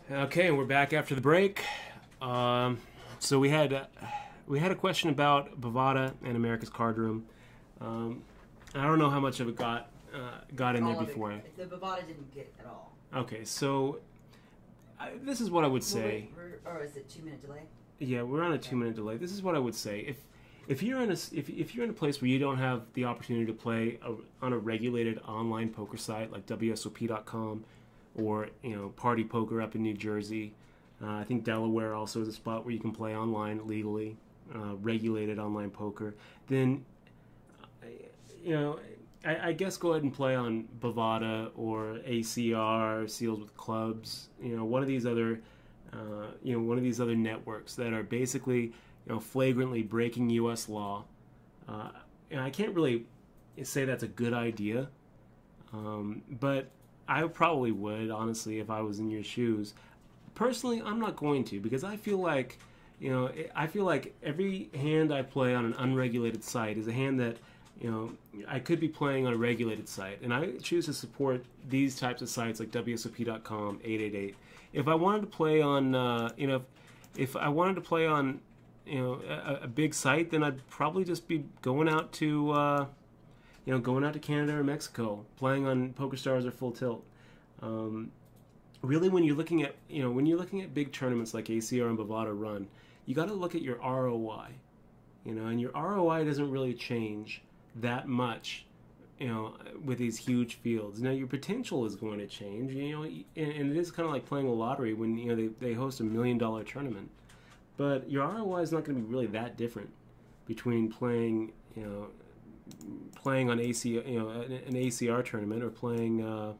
Okay, and we're back after the break. So we had a question about Bovada and America's Card Room. I don't know how much of it got in there All of before. it. The Bovada didn't get at all. Okay, so this is what I would say. Or is it 2-minute delay? Yeah, we're on a 2-minute delay. This is what I would say. If you're in a place where you don't have the opportunity to play on a regulated online poker site like WSOP.com or Party Poker up in New Jersey, I think Delaware also is a spot where you can play online legally, regulated online poker. Then I guess go ahead and play on Bovada or ACR, Seals with Clubs. One of these other networks that are basically flagrantly breaking U.S. law. And I can't really say that's a good idea, but I probably would, honestly, if I was in your shoes. Personally, I'm not going to, because I feel like every hand I play on an unregulated site is a hand that I could be playing on a regulated site, and I choose to support these types of sites like WSOP.com, 888. If I wanted to play on, if I wanted to play on, a big site, then I'd probably just be going out to Canada or Mexico, playing on PokerStars or Full Tilt. Really, when you're looking at big tournaments like ACR and Bovada run, you got to look at your ROI, and your ROI doesn't really change that much, with these huge fields. Now your potential is going to change, and it is kind of like playing a lottery when they host $1 million tournament, but your ROI is not going to be really that different between playing on AC, an ACR tournament, or playing on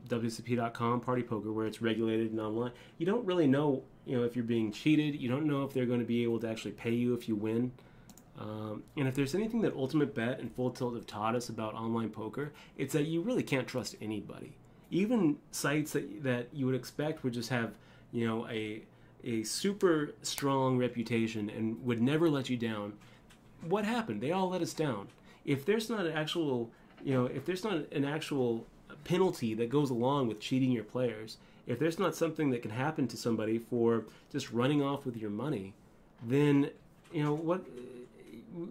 WCP.com Party Poker, where it's regulated and online. You don't really know, if you're being cheated. You don't know if they're going to be able to actually pay you if you win. And if there's anything that Ultimate Bet and Full Tilt have taught us about online poker, it's that you really can't trust anybody. Even sites that you would expect would just have, a super strong reputation and would never let you down. What happened? They all let us down. If there's not an actual penalty that goes along with cheating your players, if there's not something that can happen to somebody for just running off with your money, then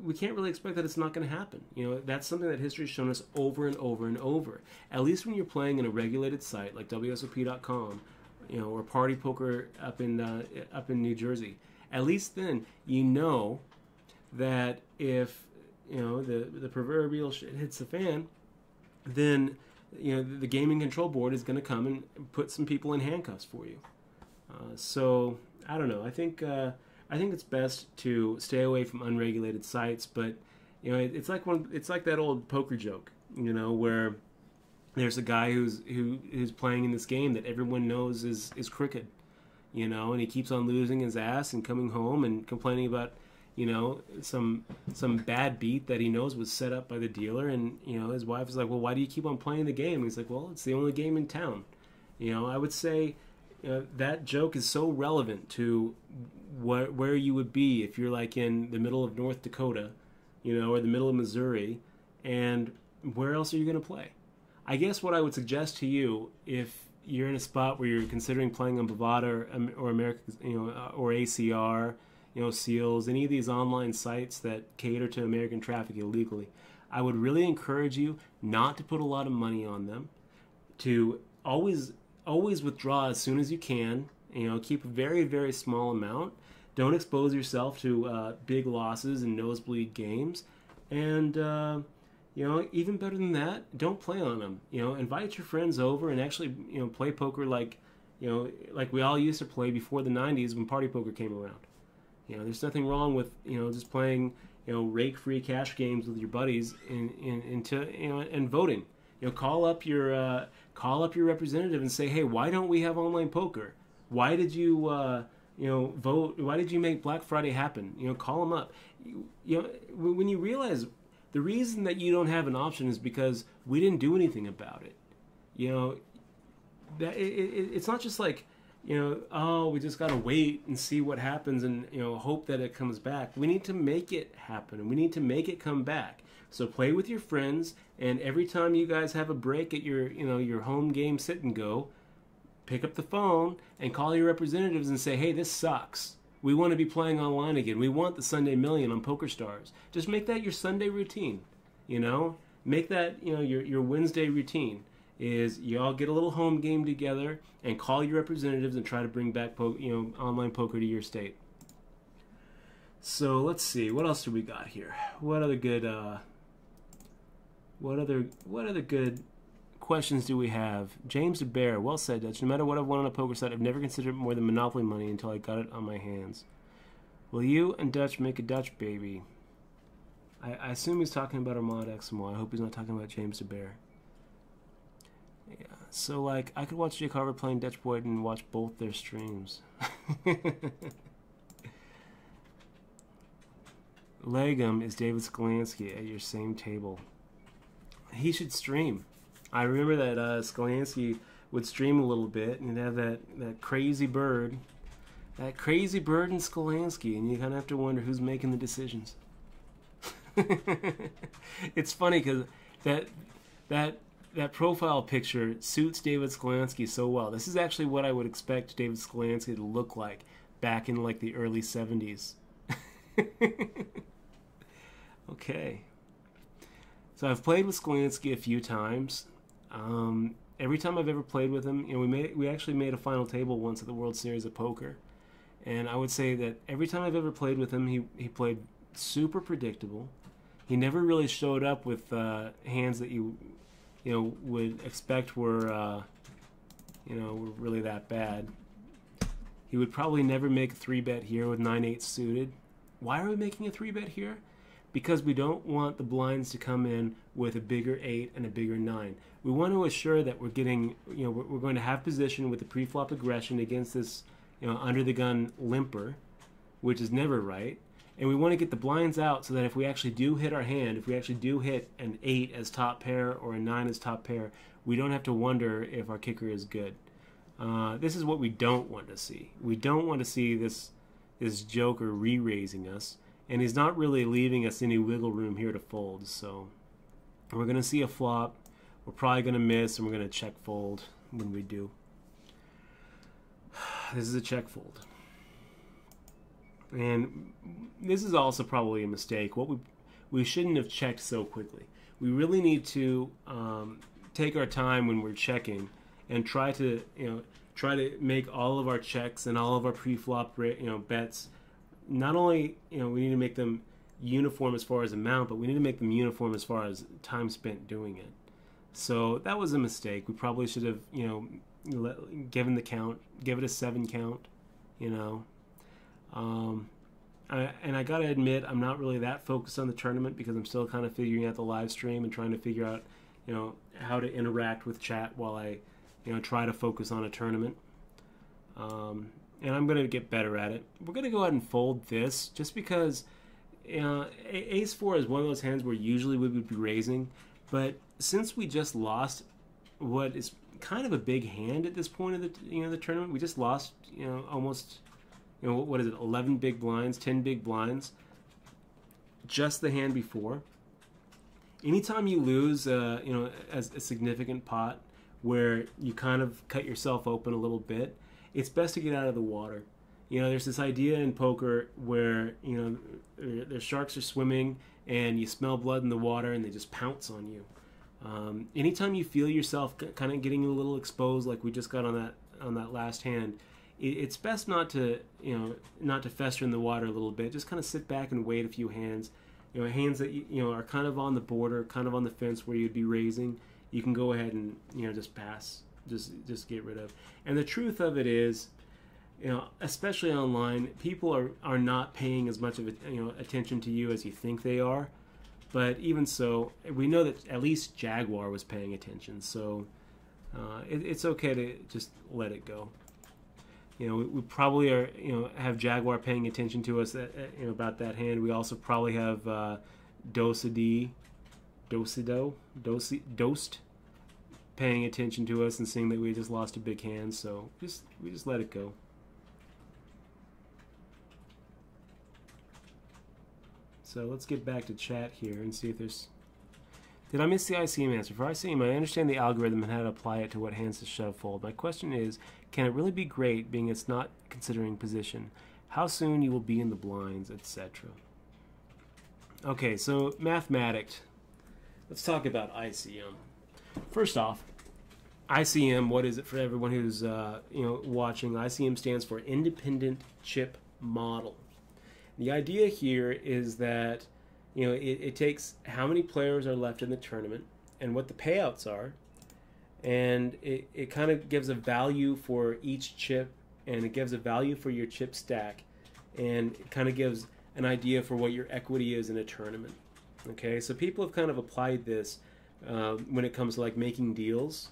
we can't really expect that it's not going to happen. That's something that history has shown us over and over and over. At least when you're playing in a regulated site like WSOP.com, or Party Poker up in New Jersey, at least then that if the proverbial shit hits the fan, then the gaming control board is going to come and put some people in handcuffs for you. So I don't know. I think it's best to stay away from unregulated sites. But it's like that old poker joke, where there's a guy who's playing in this game that everyone knows is crooked, and he keeps on losing his ass and coming home and complaining about some bad beat that he knows was set up by the dealer, and his wife is like, well, why do you keep on playing the game? And he's like, well, it's the only game in town. I would say that joke is so relevant to where you would be if you're like in the middle of North Dakota, or the middle of Missouri, and where else are you going to play? I guess what I would suggest to you, if you're in a spot where you're considering playing on Bovada or America, or ACR, Seals, any of these online sites that cater to American traffic illegally, I would really encourage you not to put a lot of money on them, to always withdraw as soon as you can. Keep a very, very small amount. Don't expose yourself to big losses and nosebleed games, and even better than that, don't play on them. Invite your friends over and actually play poker like we all used to play before the 90s when Party Poker came around. There's nothing wrong with just playing rake-free cash games with your buddies and voting. Call up your representative and say, hey, why don't we have online poker? Why did you vote? Why did you make Black Friday happen? Call them up. When you realize the reason that you don't have an option is because we didn't do anything about it. It's not just like, we just got to wait and see what happens and, hope that it comes back. We need to make it happen, and we need to make it come back. So play with your friends, and every time you guys have a break at your home game sit and go, pick up the phone and call your representatives and say, hey, this sucks. We want to be playing online again. We want the Sunday Million on PokerStars. Just make that your Sunday routine, you know? Make that, you know, your Wednesday routine is you all get a little home game together and call your representatives and try to bring back, online poker to your state. So let's see, what else do we got here? What other good questions do we have? James the Bear, well said, Dutch. No matter what I've won on a poker site, I've never considered it more than Monopoly money until I got it on my hands. Will you and Dutch make a Dutch baby? I assume he's talking about Armand XMO. I hope he's not talking about James the Bear. Yeah, so like, I could watch Jake Harvard playing Dutch Boyd and watch both their streams. Legum is David Skolansky at your same table. He should stream. I remember that Skolansky would stream a little bit and he'd have that crazy bird. That crazy bird in Skolansky, and you kind of have to wonder who's making the decisions. It's funny because that profile picture suits David Skolansky so well. This is actually what I would expect David Skolansky to look like back in like the early 70s. Okay. So I've played with Skolansky a few times. Every time I've ever played with him, you know, we actually made a final table once at the World Series of Poker. And I would say that every time I've ever played with him, he played super predictable. He never really showed up with hands that you would expect were really that bad. He would probably never make a 3-bet here with 9-8 suited. Why are we making a 3-bet here? Because we don't want the blinds to come in with a bigger 8 and a bigger 9. We want to assure that we're getting, we're going to have position with the pre-flop aggression against this, under the gun limper, which is never right. And we want to get the blinds out so that if we actually do hit our hand, if we actually do hit an 8 as top pair or a 9 as top pair, we don't have to wonder if our kicker is good. This is what we don't want to see. We don't want to see this joker re-raising us, and he's not really leaving us any wiggle room here to fold. So we're going to see a flop. We're probably going to miss, and we're going to check fold when we do. This is a check fold. And this is also probably a mistake. We shouldn't have checked so quickly. We really need to take our time when we're checking and try to make all of our checks and all of our pre-flop bets. Not only we need to make them uniform as far as amount, but we need to make them uniform as far as time spent doing it. So that was a mistake. We probably should have given the count, give it a 7 count. And I gotta admit, I'm not really that focused on the tournament because I'm still kind of figuring out the live stream and trying to figure out, how to interact with chat while I, try to focus on a tournament. And I'm gonna get better at it. We're gonna go ahead and fold this just because, Ace-4 is one of those hands where usually we would be raising, but since we just lost what is kind of a big hand at this point of the tournament, we just lost, almost. What is it? 11 big blinds, 10 big blinds. Just the hand before. Anytime you lose, as a significant pot where you kind of cut yourself open a little bit, it's best to get out of the water. There's this idea in poker where the sharks are swimming and you smell blood in the water and they just pounce on you. Anytime you feel yourself kind of getting a little exposed, like we just got on that last hand. It's best not to fester in the water a little bit. Just kind of sit back and wait a few hands. Hands that are kind of on the border, kind of on the fence where you'd be raising. You can go ahead and just pass, just get rid of. And the truth of it is, especially online, people are not paying as much of attention to you as you think they are. But even so, we know that at least Jaguar was paying attention. So it's okay to just let it go. We probably are, have Jaguar paying attention to us about that hand. We also probably have Dosed paying attention to us and seeing that we just lost a big hand. So we just let it go. So let's get back to chat here and see if there's Did I miss the ICM answer? For ICM, I understand the algorithm and how to apply it to what hands to shove fold. My question is, can it really be great, being it's not considering position? How soon you will be in the blinds, etc. Okay, so mathematics. Let's talk about ICM. First off, ICM, what is it for everyone who's watching? ICM stands for Independent Chip Model. The idea here is that it takes how many players are left in the tournament and what the payouts are, and it kind of gives a value for each chip, and it gives a value for your chip stack, and it kind of gives an idea for what your equity is in a tournament. Okay, so people have kind of applied this when it comes to like making deals.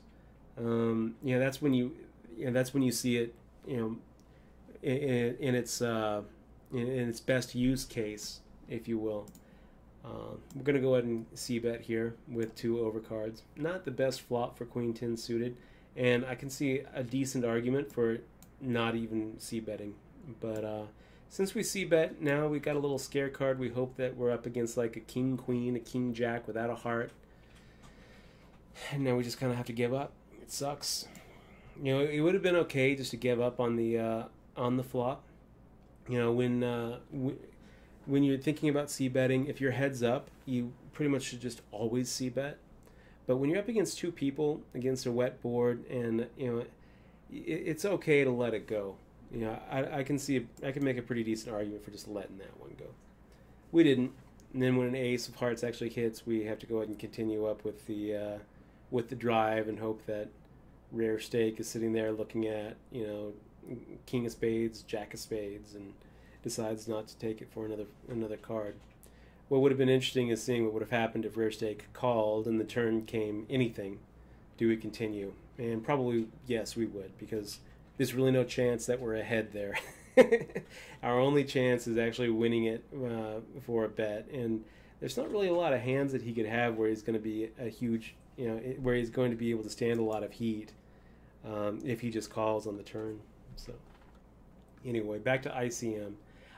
That's when you see it, in its best use case, if you will. We're going to go ahead and c-bet here with 2 overcards. Not the best flop for Queen 10 suited, and I can see a decent argument for not even c-betting. But since we c-bet, now we got a little scare card. We hope that we're up against like a King Queen, a King Jack without a heart. And now we just kind of have to give up. It sucks. It would have been okay just to give up on the flop. When you're thinking about c-betting, if you're heads up, you pretty much should just always c-bet. But when you're up against 2 people, against a wet board, and it's okay to let it go. I can make a pretty decent argument for just letting that one go. We didn't. And then when an ace of hearts actually hits, we have to go ahead and continue up with the drive and hope that Rare Steak is sitting there looking at King of Spades, Jack of Spades, and decides not to take it for another card. What would have been interesting is seeing what would have happened if Rare Steak called and the turn came anything. Do we continue? And probably yes, we would, because there's really no chance that we're ahead there. Our only chance is actually winning it for a bet, and there's not really a lot of hands that he could have where he's going to be a huge, where he's going to be able to stand a lot of heat if he just calls on the turn. So anyway, back to ICM.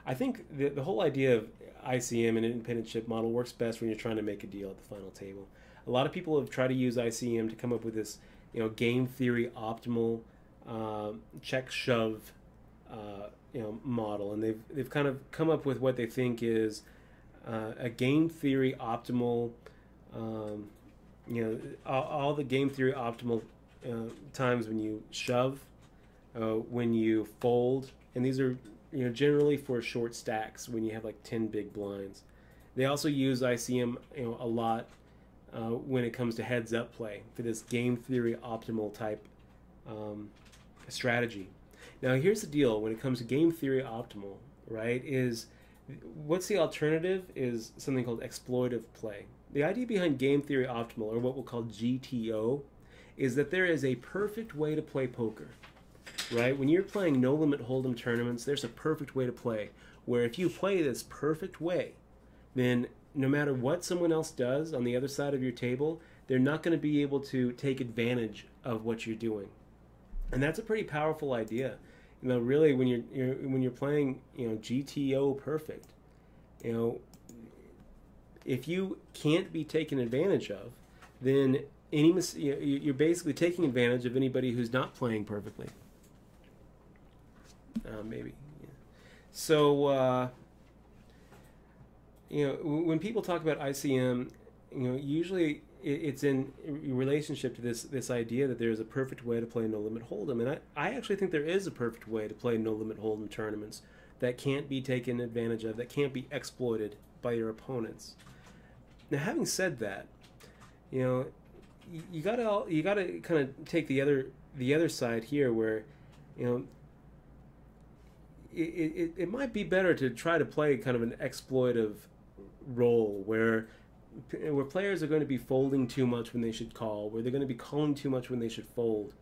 I think the whole idea of ICM and independent chip model works best when you're trying to make a deal at the final table. A lot of people have tried to use ICM to come up with this, game theory optimal check shove, model, and they've kind of come up with what they think is a game theory optimal. All the game theory optimal times when you shove, when you fold, and these are generally for short stacks when you have like 10 big blinds. They also use ICM a lot when it comes to heads up play for this game theory optimal type strategy. Now here's the deal when it comes to game theory optimal, right, is what's the alternative is something called exploitive play. The idea behind game theory optimal, or what we'll call GTO, is that there is a perfect way to play poker. Right? When you're playing no limit hold'em tournaments, there's a perfect way to play, where if you play this perfect way, then no matter what someone else does on the other side of your table, they're not going to be able to take advantage of what you're doing. And that's a pretty powerful idea. Really when you're playing, GTO perfect, if you can't be taken advantage of, then you're basically taking advantage of anybody who's not playing perfectly. Maybe. Yeah. So, when people talk about ICM, usually it's in relationship to this idea that there's a perfect way to play no limit hold'em, and I actually think there is a perfect way to play no limit hold'em tournaments that can't be taken advantage of, that can't be exploited by your opponents. Now, having said that, you gotta kind of take the other side here, where it might be better to try to play kind of an exploitive role where players are going to be folding too much when they should call, where they're going to be calling too much when they should fold.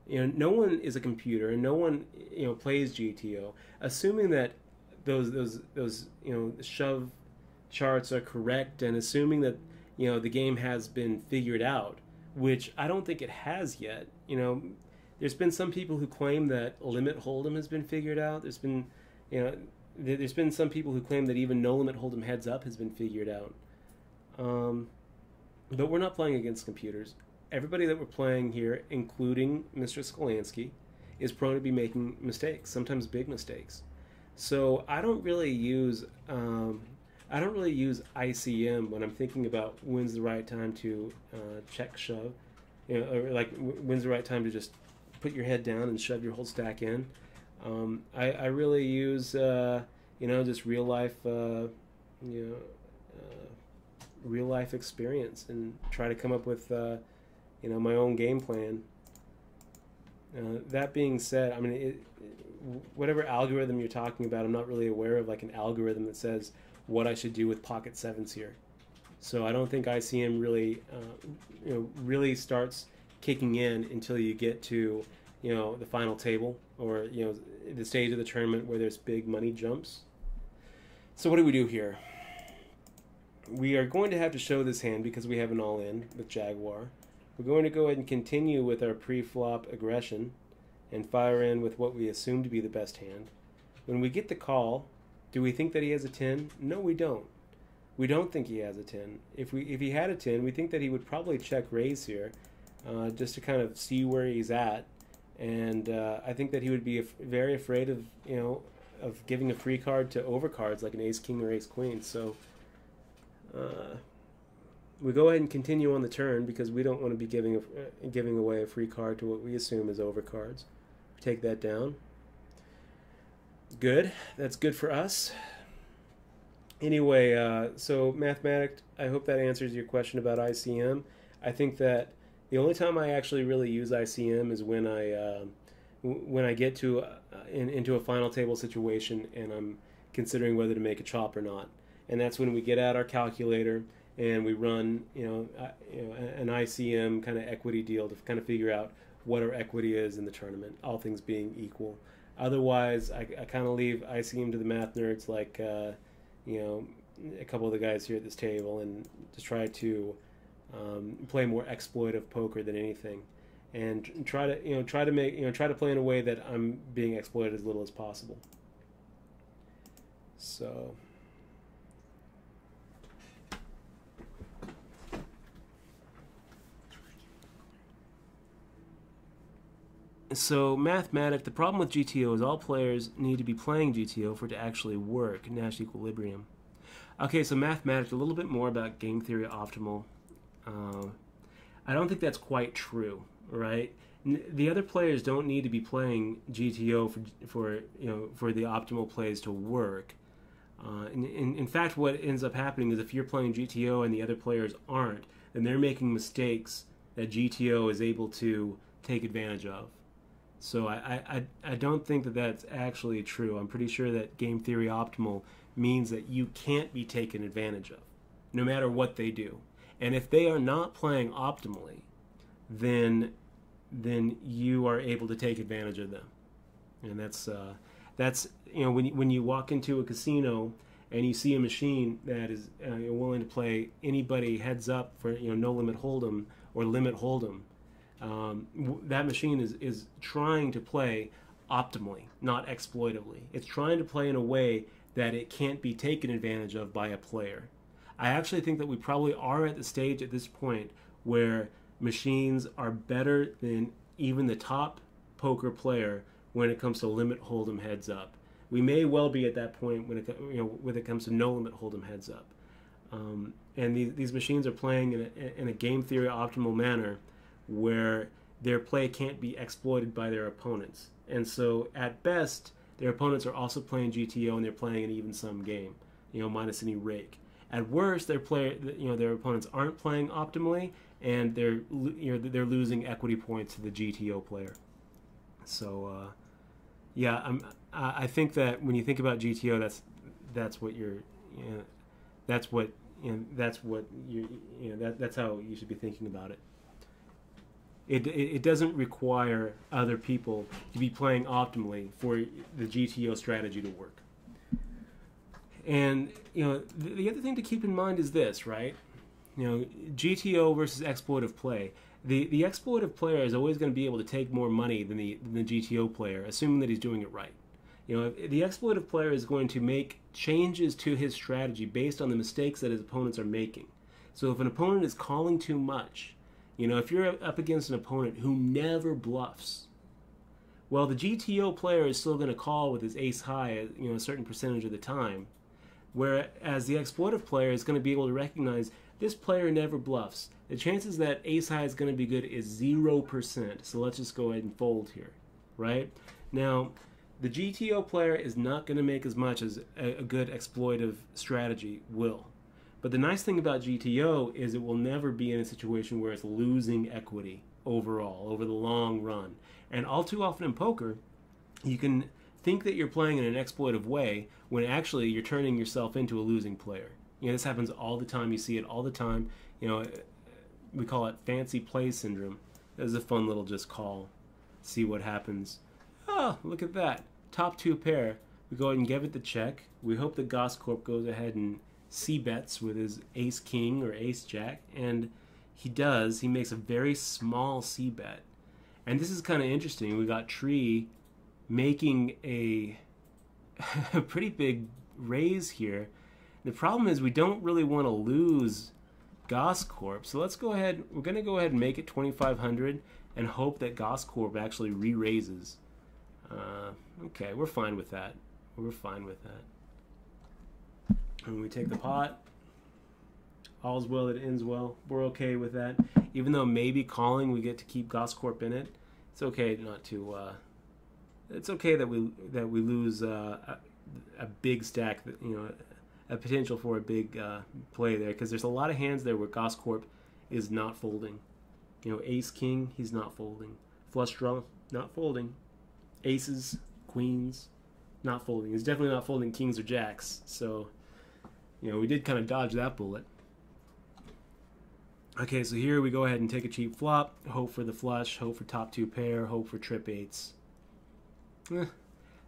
No one is a computer, and no one plays GTO. Assuming that those shove charts are correct, and assuming that the game has been figured out, which I don't think it has yet. There's been some people who claim that limit hold'em has been figured out. There's been some people who claim that even no limit hold'em heads up has been figured out. But we're not playing against computers. Everybody that we're playing here, including Mr. Skolansky, is prone to be making mistakes, sometimes big mistakes. So I don't really use ICM when I'm thinking about when's the right time to check shove, or like when's the right time to just put your head down and shove your whole stack in. I really use just real life real life experience and try to come up with my own game plan. That being said, I mean, whatever algorithm you're talking about, I'm not really aware of like an algorithm that says what I should do with pocket sevens here. So I don't think ICM really starts kicking in until you get to the final table, or the stage of the tournament where there's big money jumps. So what do we do here? We are going to have to show this hand because we have an all-in with Jaguar. We're going to go ahead and continue with our pre-flop aggression and fire in with what we assume to be the best hand. When we get the call, do we think that he has a 10? No, we don't. We don't think he has a 10. If he had a 10, we think that he would probably check raise here, just to kind of see where he's at. And I think that he would be very afraid of giving a free card to overcards like an ace king or ace queen. So we go ahead and continue on the turn because we don't want to be giving away a free card to what we assume is overcards. Take that down. Good. That's good for us. Anyway, so Mathematic, I hope that answers your question about ICM. I think that the only time I actually really use ICM is when I get to into a final table situation and I'm considering whether to make a chop or not. And that's when we get out our calculator and we run an ICM kind of equity deal to kind of figure out what our equity is in the tournament, all things being equal. Otherwise, I kind of leave ICM to the math nerds like a couple of the guys here at this table, and just try to play more exploitive poker than anything, and try to play in a way that I'm being exploited as little as possible. So Mathematic, the problem with GTO is all players need to be playing GTO for it to actually work, Nash equilibrium. Okay, so Mathematic, a little bit more about game theory optimal. I don't think that's quite true, right? The other players don't need to be playing GTO for the optimal plays to work. In fact, what ends up happening is if you're playing GTO and the other players aren't, then they're making mistakes that GTO is able to take advantage of. So I don't think that that's actually true. I'm pretty sure that game theory optimal means that you can't be taken advantage of, no matter what they do. And if they are not playing optimally, then you are able to take advantage of them. And that's when you walk into a casino and you see a machine that is willing to play anybody heads up for no limit hold'em or limit hold'em. That machine is trying to play optimally, not exploitively. It's trying to play in a way that it can't be taken advantage of by a player. I actually think that we probably are at the stage at this point where machines are better than even the top poker player when it comes to limit hold'em heads up. We may well be at that point when it comes to no limit hold'em heads up. And these machines are playing in a game theory optimal manner where their play can't be exploited by their opponents. And so at best, their opponents are also playing GTO and they're playing an even sum game, minus any rake. At worst, their opponents aren't playing optimally, and they're losing equity points to the GTO player. So, I think that when you think about GTO, that's how you should be thinking about it. It doesn't require other people to be playing optimally for the GTO strategy to work. And the other thing to keep in mind is this, right? GTO versus exploitive play. The exploitive player is always going to be able to take more money than the GTO player, assuming that he's doing it right. The exploitive player is going to make changes to his strategy based on the mistakes that his opponents are making. So if an opponent is calling too much, if you're up against an opponent who never bluffs, well, the GTO player is still going to call with his ace high, a certain percentage of the time. Whereas the exploitive player is going to be able to recognize this player never bluffs. The chances that ace high is going to be good is 0%. So let's just go ahead and fold here, right? Now, the GTO player is not going to make as much as a good exploitive strategy will. But the nice thing about GTO is it will never be in a situation where it's losing equity overall, over the long run. And all too often in poker, you can think that you're playing in an exploitive way when actually you're turning yourself into a losing player. This happens all the time. You see it all the time. We call it fancy play syndrome. This is a fun little just call. See what happens. Oh, look at that. Top 2 pair. We go ahead and give it the check. We hope that Goscorp goes ahead and c-bets with his ace king or ace jack, and he does. He makes a very small c-bet. And this is kind of interesting. We got Tree making a pretty big raise here. The problem is we don't really want to lose Goscorp. So let's go ahead. We're going to go ahead and make it 2,500 and hope that Goscorp actually re-raises. Okay, we're fine with that. We're fine with that. And we take the pot. All's well that ends well. We're okay with that. Even though maybe calling, we get to keep Goscorp in it. It's okay not to. It's okay that we lose a big stack. A potential for a big play there, because there's a lot of hands there where Goscorp is not folding. Ace king, he's not folding. Flush draw, not folding. Aces, queens, not folding. He's definitely not folding kings or jacks. So, we did kind of dodge that bullet. Okay, so here we go ahead and take a cheap flop, hope for the flush, hope for top 2 pair, hope for trip eights.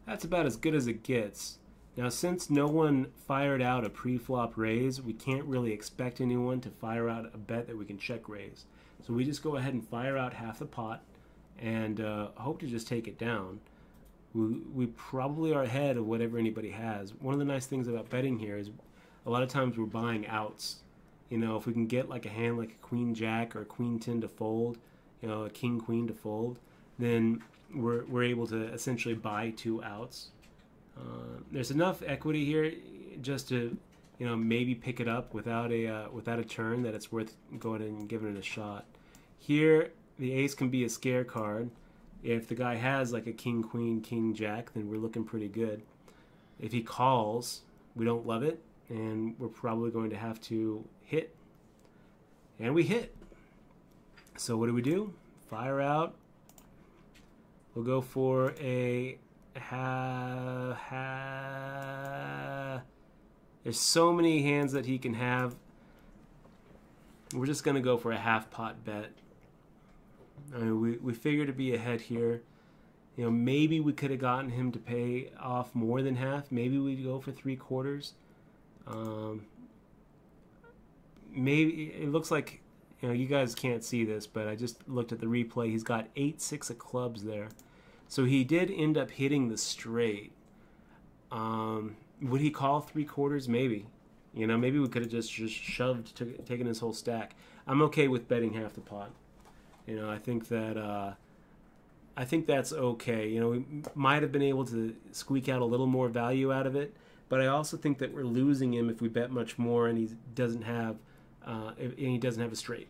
That's about as good as it gets. Now, since no one fired out a pre-flop raise, we can't really expect anyone to fire out a bet that we can check raise. So we just go ahead and fire out half the pot and hope to just take it down. We probably are ahead of whatever anybody has. One of the nice things about betting here is a lot of times we're buying outs. If we can get like a hand like a queen jack or a queen 10 to fold, a king queen to fold, then we're able to essentially buy 2 outs. There's enough equity here just to maybe pick it up without a turn that it's worth going and giving it a shot. Here the ace can be a scare card. If the guy has like a king queen king jack, then we're looking pretty good. If he calls, we don't love it, and we're probably going to have to hit. And we hit. So what do? Fire out. We'll go for a There's so many hands that he can have. We're just going to go for a half pot bet. I mean, we figure to be ahead here. Maybe we could have gotten him to pay off more than half. Maybe we'd go for 3/4. Maybe it looks like, you guys can't see this, but I just looked at the replay. He's got 8-6 of clubs there. So he did end up hitting the straight. Would he call 3/4? Maybe. Maybe we could have just shoved, taken his whole stack. I'm okay with betting half the pot. I think that's okay. We might have been able to squeak out a little more value out of it, but I also think that we're losing him if we bet much more and he doesn't have a straight.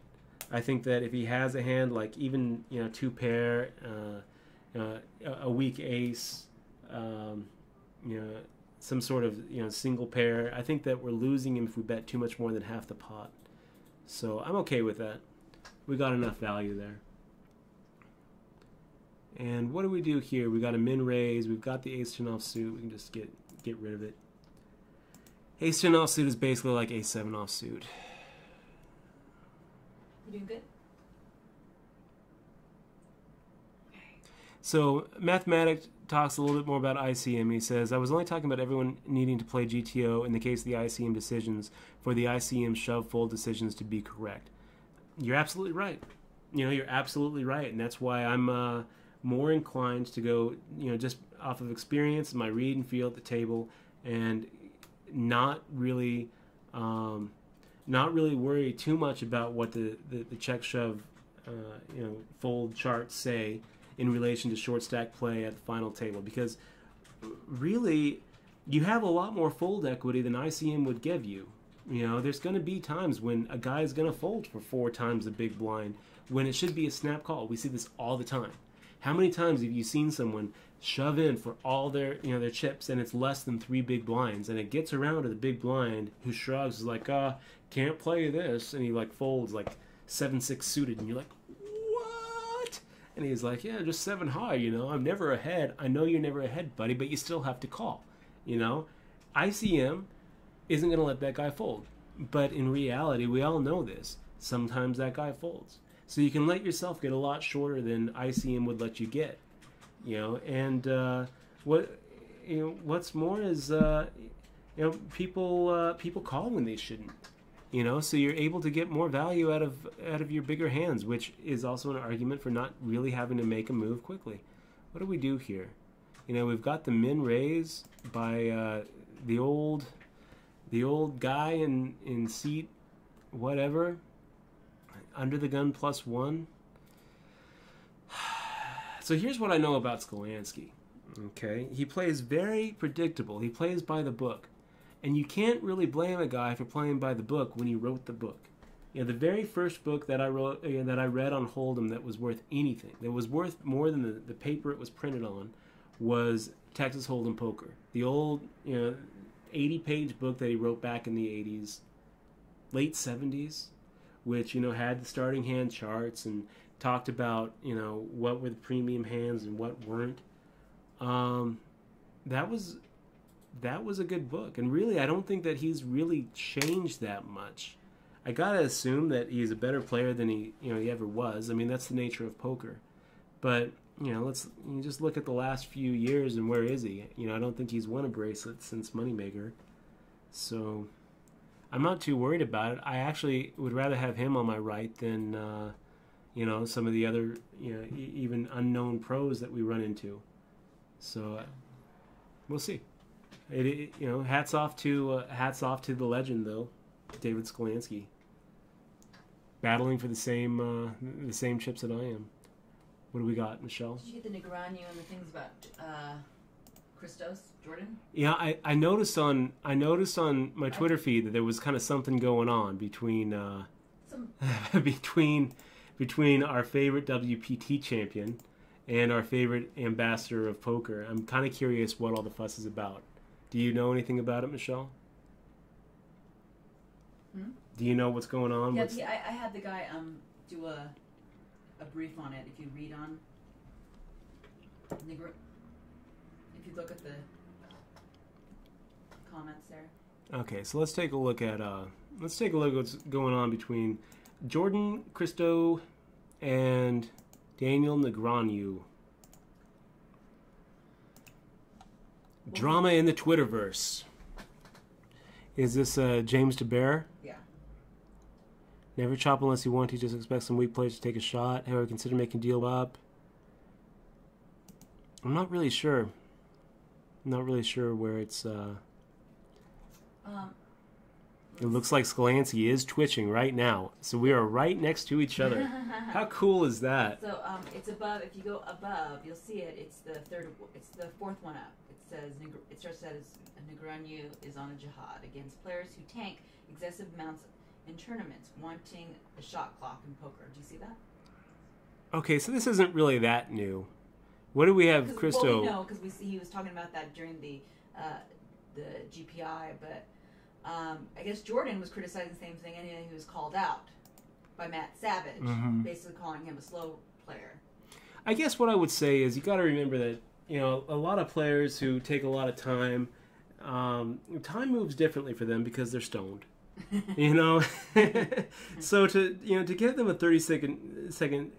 I think that if he has a hand like even 2 pair, a weak ace, some sort of single pair, I think that we're losing him if we bet too much more than half the pot. So I'm okay with that. We got enough value there. And what do we do here? We got a min raise. We've got the ace 10 offsuit. We can just get rid of it. Ace 10 offsuit is basically like ace 7 offsuit. You doing good? So Mathematic talks a little bit more about ICM. He says, I was only talking about everyone needing to play GTO in the case of the ICM decisions for the ICM shove fold decisions to be correct. You're absolutely right. You're absolutely right. And that's why I'm more inclined to go, just off of experience, my read and feel at the table, and not really not really worry too much about what the check shove, fold charts say in relation to short stack play at the final table, because really you have a lot more fold equity than ICM would give you. There's going to be times when a guy is going to fold for 4 times the big blind when it should be a snap call. We see this all the time. How many times have you seen someone shove in for all their chips and it's less than 3 big blinds, and it gets around to the big blind who shrugs, is like, can't play this, and he like folds like 7-6 suited, and you're like, what? And he's like, yeah, just 7 high, I'm never ahead. I know you're never ahead, buddy, but you still have to call. ICM isn't going to let that guy fold. But in reality, we all know this. Sometimes that guy folds. So you can let yourself get a lot shorter than ICM would let you get. And what's more is people call when they shouldn't. So you're able to get more value out of your bigger hands, which is also an argument for not really having to make a move quickly. What do we do here? We've got the min raise by the old guy in seat whatever, under the gun +1. So here's what I know about Skolansky. Okay, he plays very predictable. He plays by the book, and you can't really blame a guy for playing by the book when he wrote the book. The very first book that I wrote, that I read on Hold'em, that was worth anything, that was worth more than the paper it was printed on, was Texas Hold'em Poker. The old 80-page book that he wrote back in the 80s, late 70s, which had the starting hand charts and talked about what were the premium hands and what weren't. That was a good book, and really I don't think that he's really changed that much. I gotta assume that he's a better player than he ever was. I mean, that's the nature of poker. But let's just look at the last few years and where is he? I don't think he's won a bracelet since Moneymaker. So I'm not too worried about it. I actually would rather have him on my right than some of the other even unknown pros that we run into. So we'll see. Hats off to the legend though, David Skolansky, battling for the same chips that I am. What do we got, Michelle? Did you get the Negreanu and the things about Christos, Jordan? Yeah, I noticed on my Twitter feed that there was kind of something going on between between our favorite WPT champion and our favorite ambassador of poker. I'm kind of curious what all the fuss is about. Do you know anything about it, Michelle? Do you know what's going on? Yeah, I had the guy do a brief on it. If you read on if you look at the comments there. Okay, so let's take a look at what's going on between Jordan Christo and Daniel Negreanu. Drama in the Twitterverse. Is this James DeBear? Yeah. Never chop unless you want to. Just expect some weak players to take a shot. However, consider making deal up. I'm not really sure. I'm not really sure where it's... It looks like Skolansky is twitching right now. So we are right next to each other. How cool is that? So it's above. If you go above, you'll see it. It's the fourth one up. It says it starts as Negreanu is on a jihad against players who tank excessive amounts in tournaments, wanting a shot clock in poker. Do you see that? Okay, so this isn't really that new. What do we have, Christo? Well, we know because he was talking about that during the GPI, but I guess Jordan was criticizing the same thing, and he was called out by Matt Savage, basically calling him a slow player. I guess what I would say is you got to remember that a lot of players who take a lot of time, time moves differently for them because they're stoned. So to give them a 30-second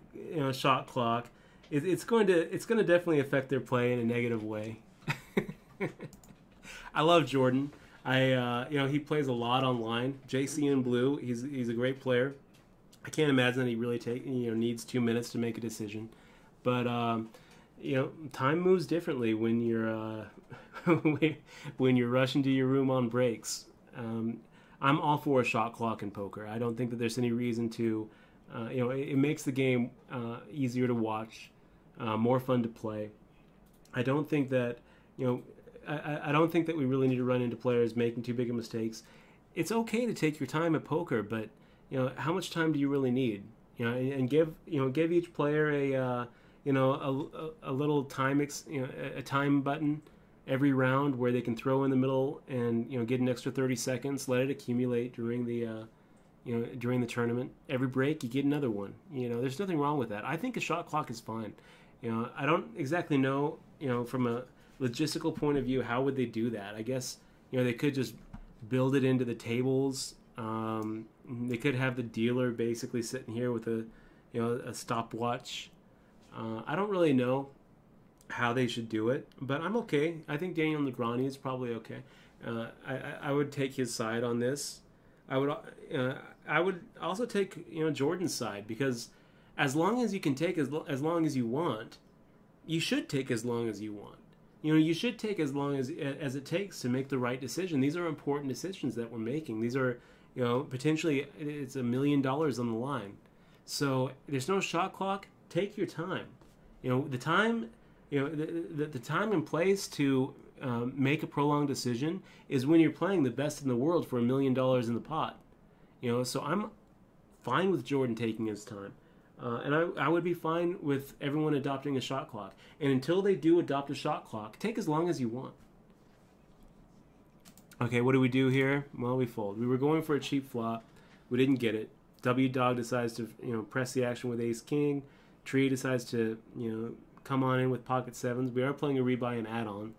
shot clock, it's going to definitely affect their play in a negative way. I love Jordan. He plays a lot online. JC in Blue, he's a great player. I can't imagine that he really needs 2 minutes to make a decision, but time moves differently when you're when you're rushing to your room on breaks. I'm all for a shot clock in poker. I don't think that there's any reason to, it makes the game easier to watch, more fun to play. I don't think that, I don't think that we really need to run into players making too big of mistakes. It's okay to take your time at poker, but how much time do you really need? And give each player a little time a time button every round where they can throw in the middle and get an extra 30 seconds. Let it accumulate during the tournament. Every break you get another one. There's nothing wrong with that. I think a shot clock is fine. I don't exactly know from a logistical point of view how would they do that. I guess they could just build it into the tables. They could have the dealer basically sitting here with a stopwatch. I don't really know how they should do it, but I'm okay. I think Daniel Negreanu is probably okay. I would take his side on this. I would also take Jordan's side, because as long as you can take as long as you want, you should take as long as you want. You should take as long as it takes to make the right decision. These are important decisions that we're making. These are potentially it's $1 million on the line. So there's no shot clock. Take your time. The time. The time and place to make a prolonged decision is when you're playing the best in the world for $1 million in the pot. So I'm fine with Jordan taking his time. And I would be fine with everyone adopting a shot clock. And until they do adopt a shot clock, take as long as you want. Okay, what do we do here? Well, we fold. We were going for a cheap flop. We didn't get it. W-Dog decides to press the action with ace-king. Tree decides to come on in with pocket sevens. We are playing a rebuy and add-on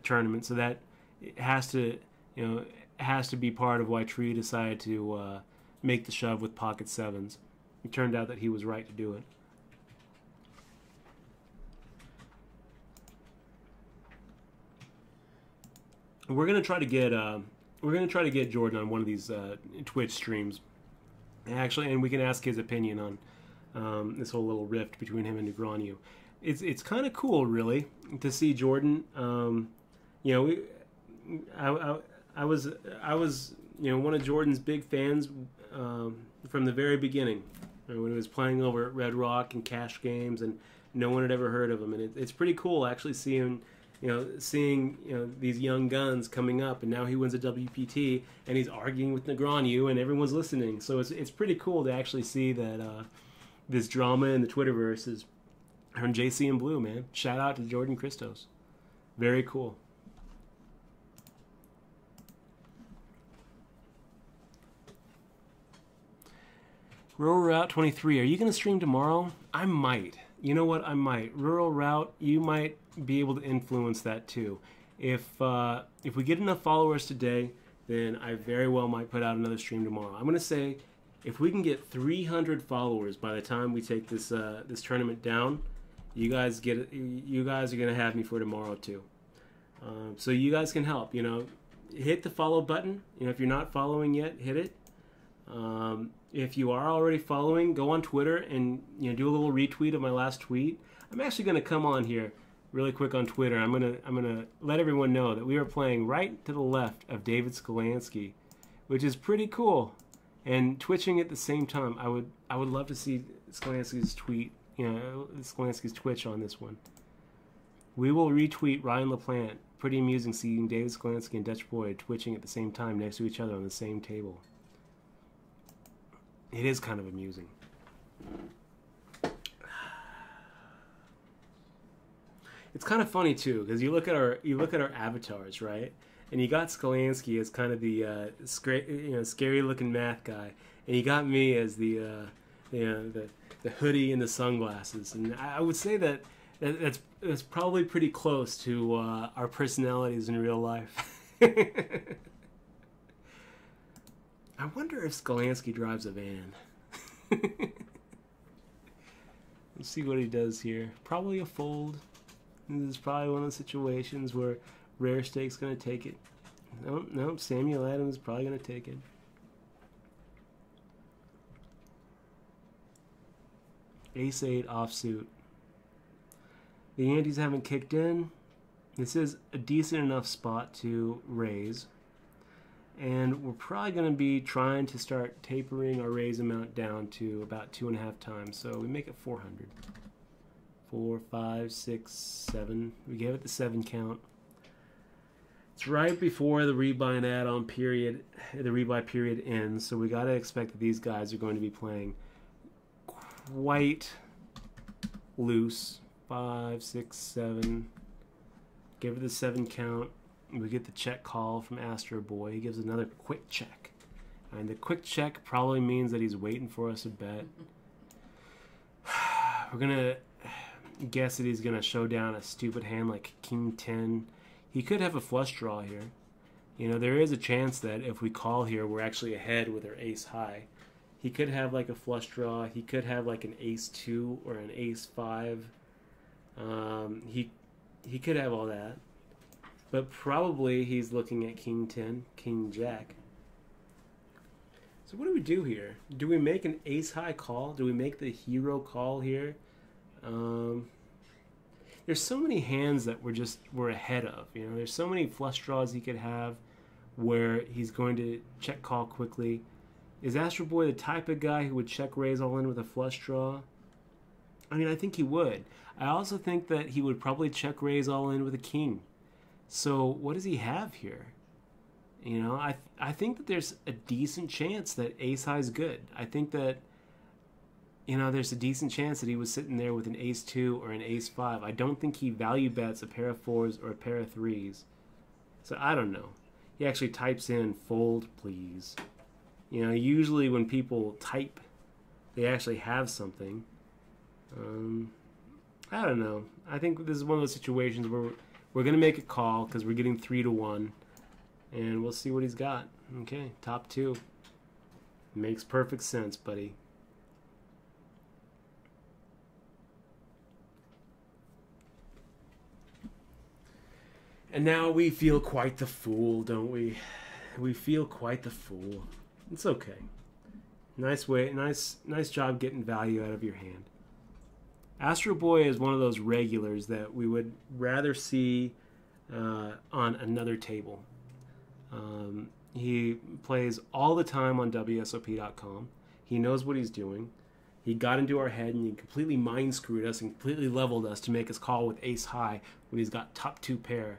tournament, so that it has to be part of why Tree decided to make the shove with pocket sevens. It turned out that he was right to do it. We're gonna try to get Jordan on one of these Twitch streams, actually, and we can ask his opinion on this whole little rift between him and Negreanu. It's kind of cool, really, to see Jordan. I was one of Jordan's big fans from the very beginning, when he was playing over at Red Rock and cash games, and no one had ever heard of him. And it's pretty cool actually seeing these young guns coming up, and now he wins a WPT and he's arguing with Negreanu and everyone's listening. So it's pretty cool to actually see that this drama in the Twitterverse is from JC and Blue, man. Shout out to Jordan Christos. Very cool. Rural Route 23, are you going to stream tomorrow? I might. You know what? I might. Rural Route, you might be able to influence that too. If we get enough followers today, then I very well might put out another stream tomorrow. I'm going to say, if we can get 300 followers by the time we take this this tournament down, you guys are going to have me for tomorrow too. So you guys can help. Hit the follow button. If you're not following yet, hit it. If you are already following, go on Twitter and do a little retweet of my last tweet. I'm actually going to come on here really quick on Twitter. I'm gonna let everyone know that we are playing right to the left of David Skolansky, which is pretty cool, and twitching at the same time. I would love to see Skolansky's tweet, Skolansky's Twitch on this one. We will retweet Ryan LaPlante. Pretty amusing seeing David Skolansky and Dutch Boyd twitching at the same time next to each other on the same table. It is kind of amusing. It's kind of funny too, because you look at our avatars, right? And you got Skolansky as kind of the scary looking math guy, and you got me as the hoodie and the sunglasses. And I would say that's probably pretty close to our personalities in real life. I wonder if Skolansky drives a van. Let's see what he does here. Probably a fold. This is probably one of the situations where Rare Stake's going to take it. No, Samuel Adams is probably going to take it. Ace-8 offsuit. The antes haven't kicked in. This is a decent enough spot to raise. And we're probably going to be trying to start tapering our raise amount down to about 2.5 times. So we make it 400. 4, 5, 6, 7. We gave it the 7 count. It's right before the rebuy and add-on period, the rebuy period ends. So we got to expect that these guys are going to be playing quite loose. 5, 6, 7. Give it the 7 count. We get the check call from Astro Boy. He gives another quick check. And the quick check probably means that he's waiting for us to bet. We're going to guess that he's going to show down a stupid hand like King 10. He could have a flush draw here. You know, there is a chance that if we call here, we're actually ahead with our ace high. He could have like a flush draw. He could have like an ace 2 or an ace 5. He could have all that. But probably he's looking at King 10, King Jack. So what do we do here? Do we make an ace high call? Do we make the hero call here? There's so many hands that we're ahead of. You know, there's so many flush draws he could have where he's going to check call quickly. Is Astro Boy the type of guy who would check raise all in with a flush draw? I mean, I think he would. I also think that he would probably check raise all in with a king. So what does he have here? You know, I think that there's a decent chance that ace high is good. I think that, you know, there's a decent chance that he was sitting there with an ace 2 or an ace 5. I don't think he value bets a pair of 4s or a pair of 3s. So I don't know. He actually types in fold, please. You know, usually when people type, they actually have something. I don't know. I think this is one of those situations where we're going to make a call because we're getting 3-1. And we'll see what he's got. Okay, top 2. Makes perfect sense, buddy. And now we feel quite the fool, don't we? We feel quite the fool. It's okay. Nice job getting value out of your hand. Astro Boy is one of those regulars that we would rather see on another table. He plays all the time on WSOP.com. He knows what he's doing. He got into our head and he completely mind screwed us and completely leveled us to make us call with ace high when he's got top 2 pair.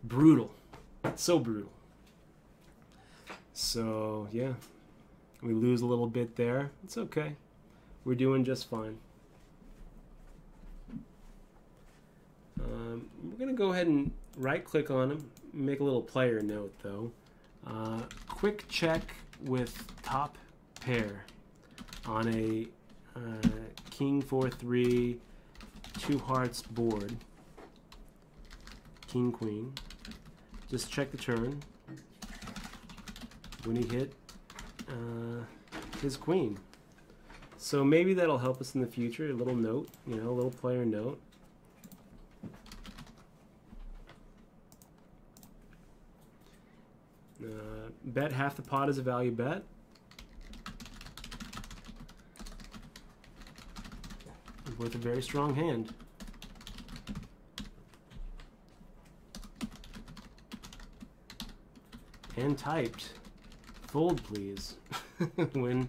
Brutal. So brutal. So, yeah. We lose a little bit there. It's okay. We're doing just fine. We're going to go ahead and right-click on him. Make a little player note, though. Quick check with top pair on a King 4-3, 2 hearts board. King, Queen. Just check the turn. When he hit his Queen. So maybe that'll help us in the future. A little note, you know, a little player note. Bet half the pot is a value bet. With a very strong hand. And typed, fold please, when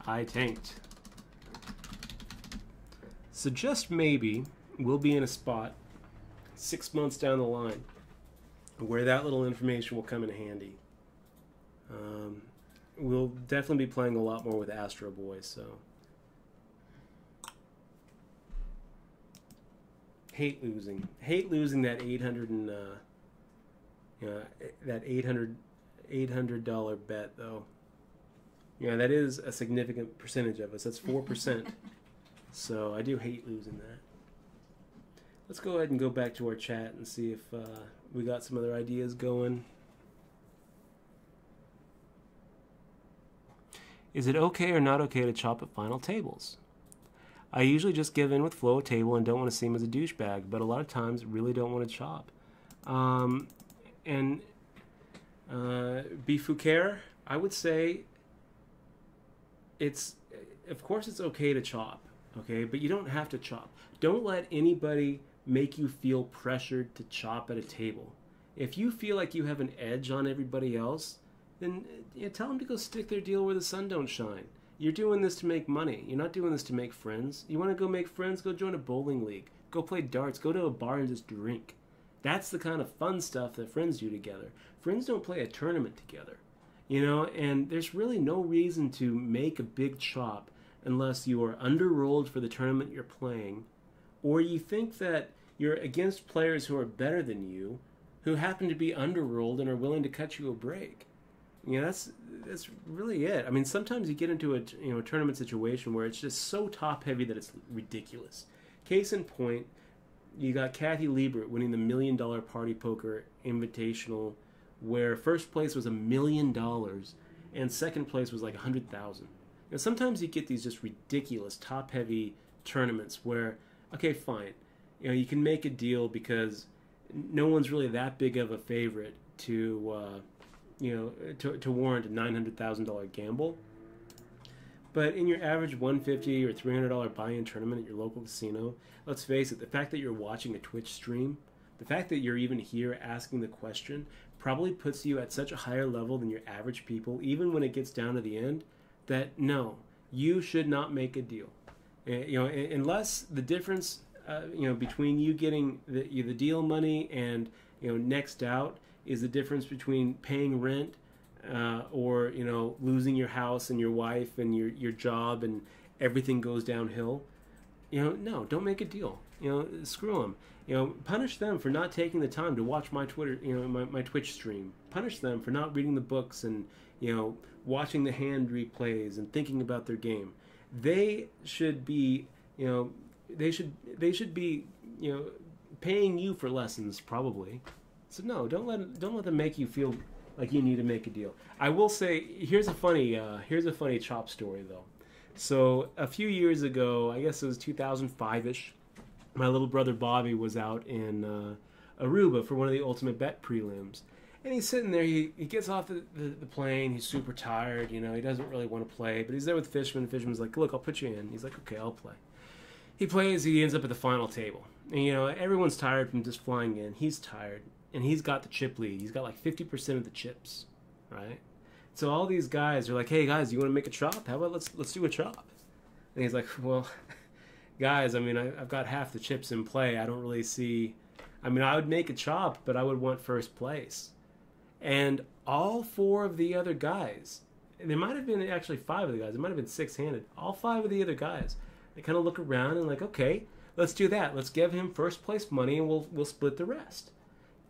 I tanked. So just maybe we'll be in a spot 6 months down the line where that little information will come in handy. We'll definitely be playing a lot more with Astro Boy, so. Hate losing that $800 bet, though. Yeah, that is a significant percentage of us. That's 4%. So I do hate losing that. Let's go ahead and go back to our chat and see if we got some other ideas going. Is it okay or not okay to chop at final tables? I usually just give in with flow of table and don't want to seem as a douchebag, but a lot of times really don't want to chop. Bifoucaire, I would say of course it's okay to chop, okay, but you don't have to chop. Don't let anybody make you feel pressured to chop at a table. If you feel like you have an edge on everybody else, then tell them to go stick their deal where the sun don't shine. You're doing this to make money. You're not doing this to make friends. You want to go make friends? Go join a bowling league. Go play darts. Go to a bar and just drink. That's the kind of fun stuff that friends do together. Friends don't play a tournament together. And there's really no reason to make a big chop unless you are underrolled for the tournament you're playing, or you think that you're against players who are better than you, who happen to be underrolled and are willing to cut you a break. That's really it. I mean, sometimes you get into a tournament situation where it's just so top heavy that it's ridiculous. Case in point, you got Kathy Liebert winning the $1 million Party Poker Invitational, where first place was $1 million and second place was like $100,000. Sometimes you get these just ridiculous top heavy tournaments where, okay, fine, you can make a deal because no one's really that big of a favorite to warrant a $900,000 gamble. But in your average $150 or $300 buy-in tournament at your local casino, let's face it, the fact that you're watching a Twitch stream, the fact that you're even here asking the question, probably puts you at such a higher level than your average people, even when it gets down to the end, that no, you should not make a deal. Unless the difference, between you getting the deal money and next out is the difference between paying rent or losing your house and your wife and your job and everything goes downhill. No, don't make a deal. Screw them. Punish them for not taking the time to watch my Twitter, my Twitch stream. Punish them for not reading the books and watching the hand replays and thinking about their game. They should be, they should be, paying you for lessons probably. So no, don't let them make you feel like you need to make a deal. I will say, here's a funny chop story though. So a few years ago, I guess it was 2005-ish, my little brother Bobby was out in Aruba for one of the Ultimate Bet prelims. And he's sitting there, he gets off the plane, he's super tired, he doesn't really want to play, but he's there with Fishman. Fishman's like, look, I'll put you in. He's like, okay, I'll play. He plays, he ends up at the final table. And, everyone's tired from just flying in. He's tired, and he's got the chip lead. He's got like 50% of the chips, right? So all these guys are like, hey, guys, you want to make a chop? How about let's do a chop? And he's like, well, guys, I mean, I've got half the chips in play. I don't really see... I mean, I would make a chop, but I would want first place. And all four of the other guys, there might have been actually five of the guys, it might have been six-handed, all five of the other guys, they kind of look around and like, okay, let's do that. Let's give him first place money and we'll split the rest.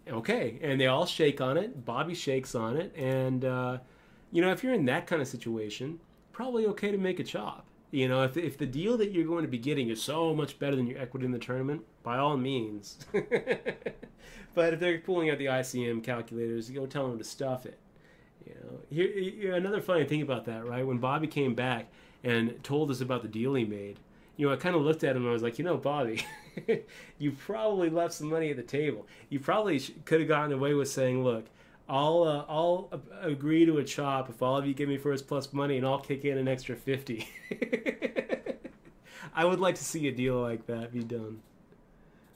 Okay, and they all shake on it. Bobby shakes on it. And, if you're in that kind of situation, probably okay to make a chop. If the deal that you're going to be getting is so much better than your equity in the tournament, by all means. But if they're pulling out the ICM calculators, tell them to stuff it. Here, another funny thing about that, right? When Bobby came back and told us about the deal he made, I kind of looked at him and I was like, Bobby, you probably left some money at the table. You probably could have gotten away with saying, look, I'll agree to a chop if all of you give me first plus money, and I'll kick in an extra 50. I would like to see a deal like that be done.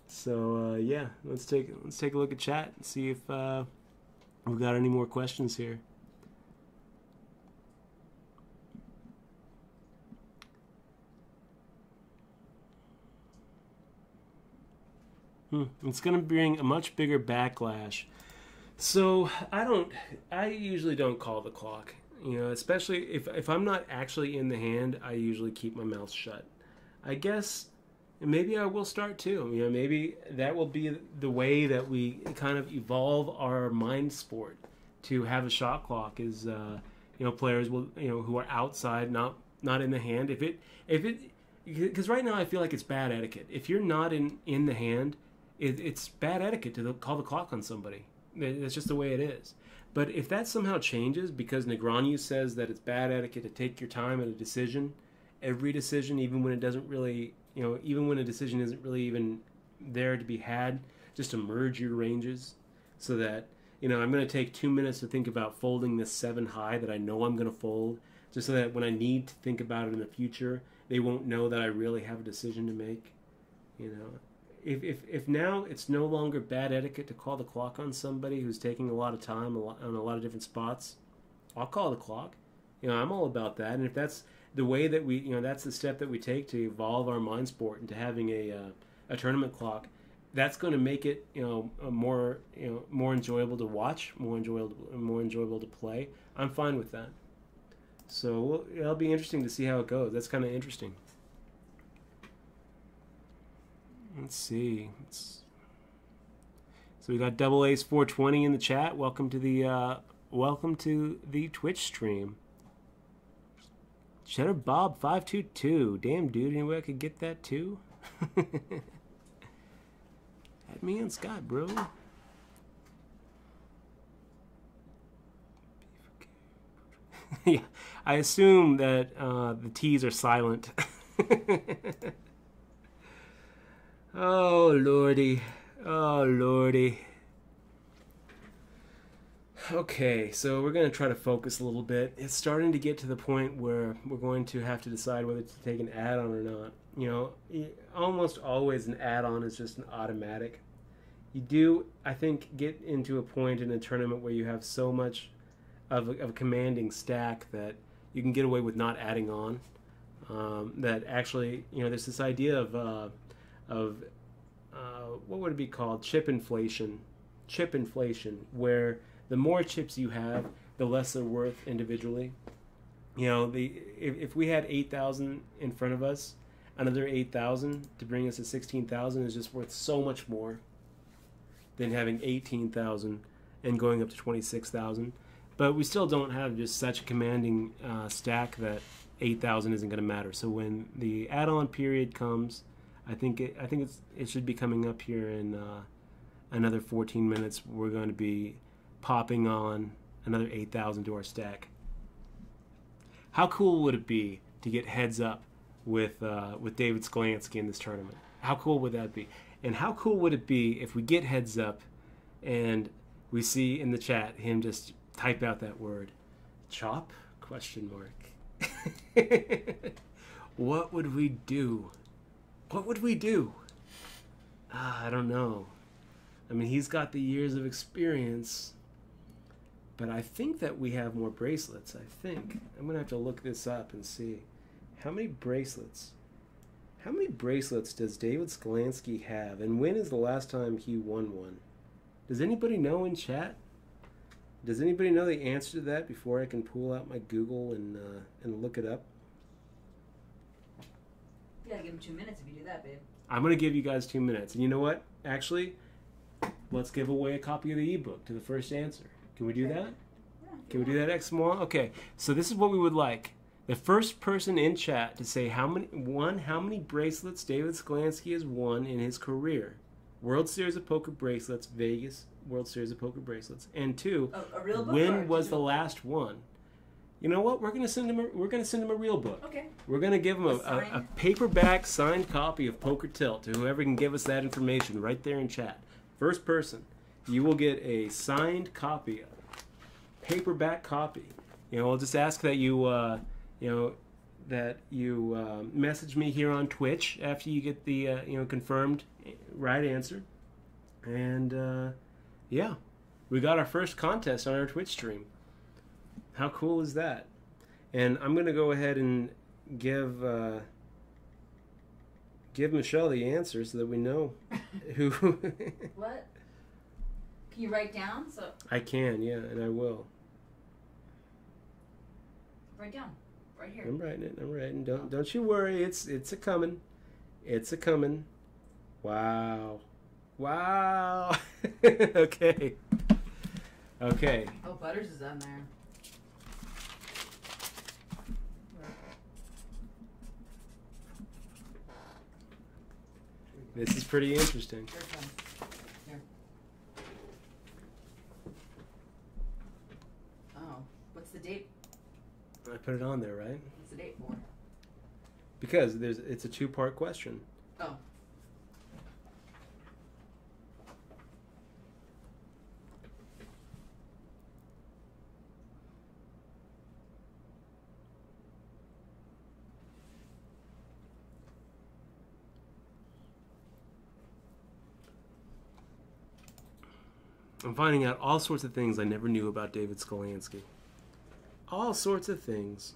So yeah, let's take a look at chat and see if we've got any more questions here. It's going to bring a much bigger backlash. So I usually don't call the clock, especially if I'm not actually in the hand. I usually keep my mouth shut. I guess maybe I will start too. Maybe that will be the way that we kind of evolve our mind sport to have a shot clock. Is players will who are outside, not in the hand. If it because right now I feel like it's bad etiquette. If you're not in the hand, it's bad etiquette to call the clock on somebody. That's just the way it is. But if that somehow changes because Negreanu says that it's bad etiquette to take your time at a decision, every decision, even when it doesn't really, even when a decision isn't really even there to be had, just to merge your ranges so that, I'm going to take 2 minutes to think about folding this 7 high that I know I'm going to fold, just so that when I need to think about it in the future, they won't know that I really have a decision to make. if now it's no longer bad etiquette to call the clock on somebody who's taking a lot of time on a lot of different spots, I'll call the clock. I'm all about that. And if that's the way that we, that's the step that we take to evolve our mind sport into having a tournament clock, that's going to make it, more enjoyable to watch, more enjoyable to play. I'm fine with that. So it'll be interesting to see how it goes. That's kind of interesting. Let's see. So we got Double Ace 420 in the chat. Welcome to the Twitch stream. Cheddar Bob 522. Damn, dude, any way I could get that too? Add me on Skype, bro. Yeah, I assume that the T's are silent. Oh, lordy. Oh, lordy. Okay, so we're going to try to focus a little bit. It's starting to get to the point where we're going to have to decide whether to take an add-on or not. Almost always an add-on is just an automatic. You do, I think, get into a point in a tournament where you have so much of a commanding stack that you can get away with not adding on. That actually, there's this idea of what would it be called? Chip inflation, where the more chips you have, the less they're worth individually. If we had 8,000 in front of us, another 8,000 to bring us to 16,000 is just worth so much more than having 18,000 and going up to 26,000. But we still don't have just such a commanding stack that 8,000 isn't going to matter. So when the add-on period comes, I think it should be coming up here in another 14 minutes. We're going to be popping on another 8,000 to our stack. How cool would it be to get heads up with David Sklansky in this tournament? How cool would that be? And how cool would it be if we get heads up and we see in the chat him just type out that word, chop? ? What would we do? What would we do? I don't know. I mean, he's got the years of experience, but I think that we have more bracelets. I think. I'm going to have to look this up and see. How many bracelets? How many bracelets does David Sklansky have? And when is the last time he won one? Does anybody know in chat? Does anybody know the answer to that before I can pull out my Google and look it up? You gotta give him 2 minutes if you do that, babe. I'm going to give you guys 2 minutes. And you know what? Actually, let's give away a copy of the ebook to the first answer. Can we do that? Yeah, Can we do that, X-Moa? Okay, so this is what we would like. The first person in chat to say how many bracelets David Sklansky has won in his career. World Series of Poker bracelets, Vegas World Series of Poker bracelets. And 2, a real book when was the last one? You know what? We're gonna send him a real book. Okay. We're gonna give him a paperback signed copy of Poker Tilt to whoever can give us that information right there in chat. First person, you will get a signed copy, paperback copy. We'll just ask that you message me here on Twitch after you get the confirmed right answer. And yeah, we got our first contest on our Twitch stream. How cool is that? And I'm going to go ahead and give Michelle the answer so that we know who. What? Can you write down? So I can, yeah, and I will. Write down. Right here. I'm writing it. Don't you worry. It's a coming. It's a coming. Wow. Okay. Oh, Butters is on there. This is pretty interesting. Here. Oh, what's the date? I put it on there, right? What's the date for? Because it's a 2-part question. Oh. I'm finding out all sorts of things I never knew about David Skolansky. All sorts of things.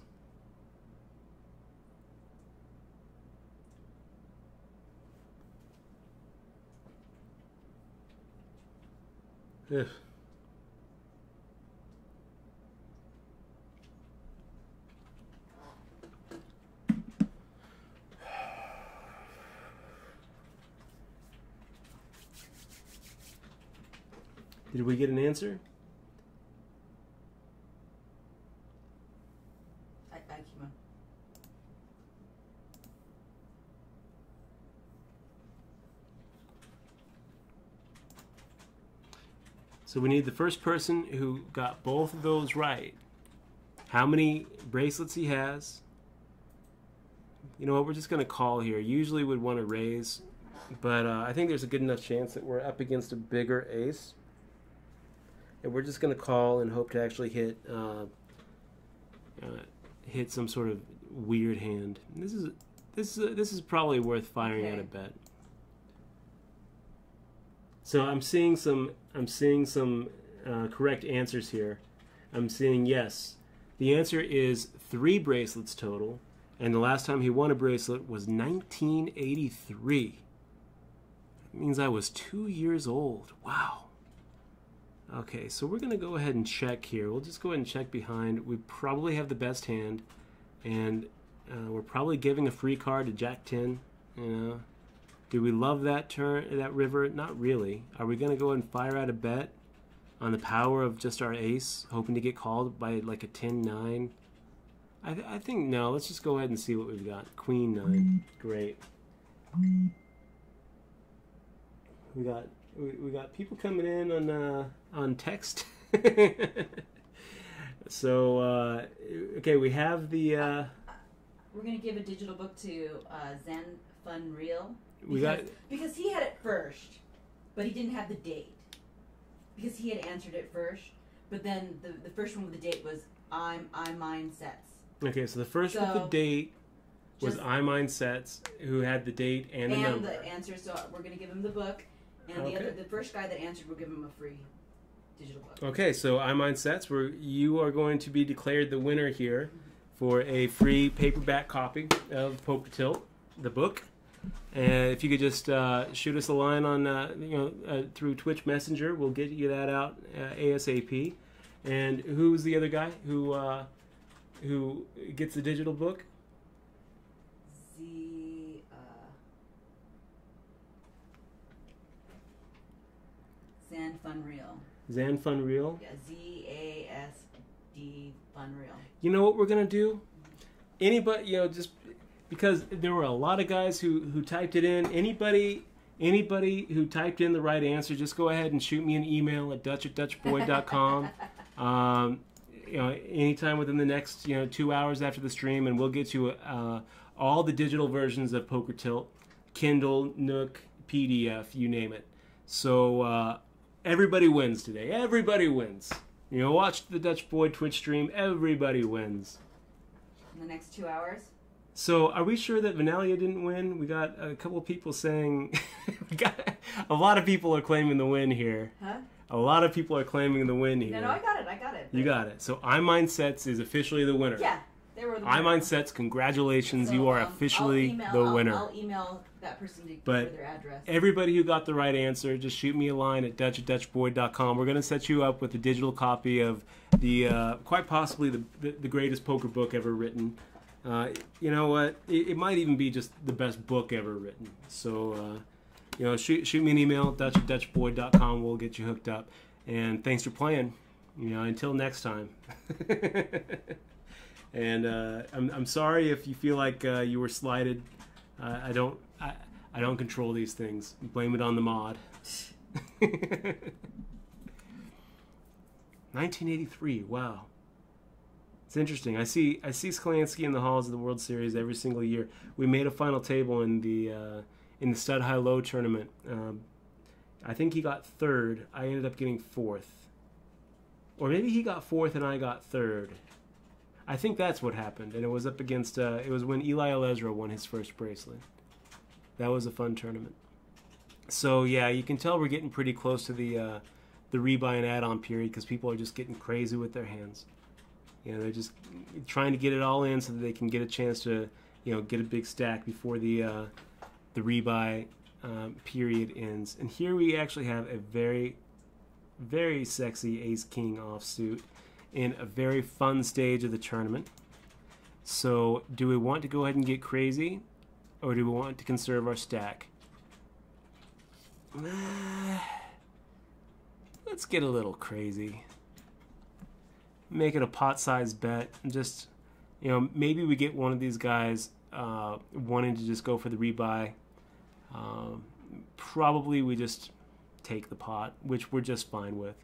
Ugh. Did we get an answer? I keep on. So we need the first person who got both of those right. How many bracelets he has. You know what, we're just going to call here. Usually would want to raise, but I think there's a good enough chance that we're up against a bigger ace. And we're just going to call and hope to actually hit hit some sort of weird hand. This is probably worth firing out a bet. So I'm seeing some correct answers here. I'm seeing yes. The answer is 3 bracelets total, and the last time he won a bracelet was 1983. That means I was 2 years old. Wow. Okay, so we're going to go ahead and check here. We'll just go ahead and check behind. We probably have the best hand, and we're probably giving a free card to Jack 10. You know, do we love that turn, that river? Not really. Are we going to go ahead and fire out a bet on the power of just our ace, hoping to get called by like a 10-9? I think no. Let's just go ahead and see what we've got. Queen 9. Great. We got people coming in on text. So okay, we have the. We're gonna give a digital book to Zen Fun Real because he had it first, but he didn't have the date because he had answered it first. But then the first one with the date was I Mine Sets. Okay, so the first with the date was I Mine Sets, who had the date and the number. And the answer. So we're gonna give him the book. And the first guy that answered, we'll give him a free digital book. Okay, so I Mine Sets, where you are going to be declared the winner here for a free paperback copy of Poker Tilt, the book. And if you could just shoot us a line on through Twitch Messenger, we'll get you that out ASAP. And who's the other guy who gets the digital book? Zan Fun Real. Zan Fun Real? Yeah, ZASD Fun Real. You know what we're going to do? Anybody, just because there were a lot of guys who typed it in. Anybody who typed in the right answer, just go ahead and shoot me an email at dutch@dutchboy.com. Anytime within the next 2 hours after the stream, and we'll get you all the digital versions of Poker Tilt, Kindle, Nook, PDF, you name it. So everybody wins today. Everybody wins. Watch the Dutch Boy Twitch stream. Everybody wins. In the next 2 hours? So are we sure that Vanalia didn't win? We got a couple of people saying... a lot of people are claiming the win here. Huh? A lot of people are claiming the win here. No, I got it. You got it. So I Mine Sets is officially the winner. Yeah, they were the winner. I Mine Sets, congratulations. So, you are officially the winner. I'll email that person to but give their address. Everybody who got the right answer, just shoot me a line at dutch@dutchboy.com. We're going to set you up with a digital copy of the quite possibly the greatest poker book ever written. You know what? It might even be just the best book ever written. So, shoot me an email, dutch@dutchboy.com. We'll get you hooked up. And thanks for playing. Until next time. And I'm sorry if you feel like you were slighted. I don't control these things. Blame it on the mod. 1983. Wow. It's interesting. I see Skolansky in the halls of the World Series every single year. We made a final table in the Stud High Low tournament. I think he got third. I ended up getting fourth. Or maybe he got fourth and I got third. I think that's what happened. And it was up against, it was when Eli Alezra won his first bracelet. That was a fun tournament. So yeah, you can tell we're getting pretty close to the the rebuy and add-on period because people are just getting crazy with their hands. You know, they're just trying to get it all in so that they can get a chance to, you know, get a big stack before the rebuy period ends. And here we actually have a very, very sexy Ace-King offsuit in a very fun stage of the tournament. So do we want to go ahead and get crazy, or do we want to conserve our stack? Let's get a little crazy. Make it a pot-sized bet. And just, you know, maybe we get one of these guys wanting to just go for the rebuy. Probably we just take the pot, which we're just fine with.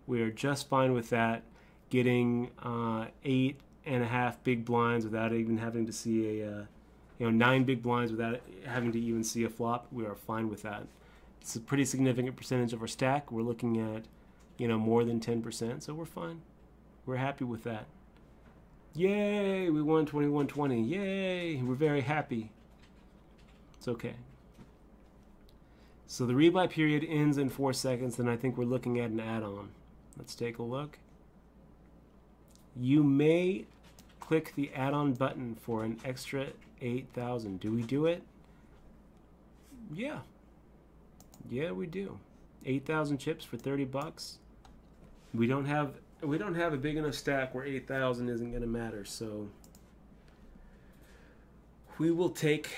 We are just fine with that. Getting 8.5 big blinds without even having to see a, 9 big blinds without having to even see a flop. We are fine with that. It's a pretty significant percentage of our stack. We're looking at, more than 10%, so we're fine. We're happy with that. Yay, we won 21-20. Yay, we're very happy. It's okay. So the rebuy period ends in 4 seconds, and I think we're looking at an add-on. Let's take a look. You may click the add-on button for an extra 8,000. Do we do it? Yeah. Yeah, we do. 8,000 chips for 30 bucks. We don't have a big enough stack where 8,000 isn't going to matter, so we will take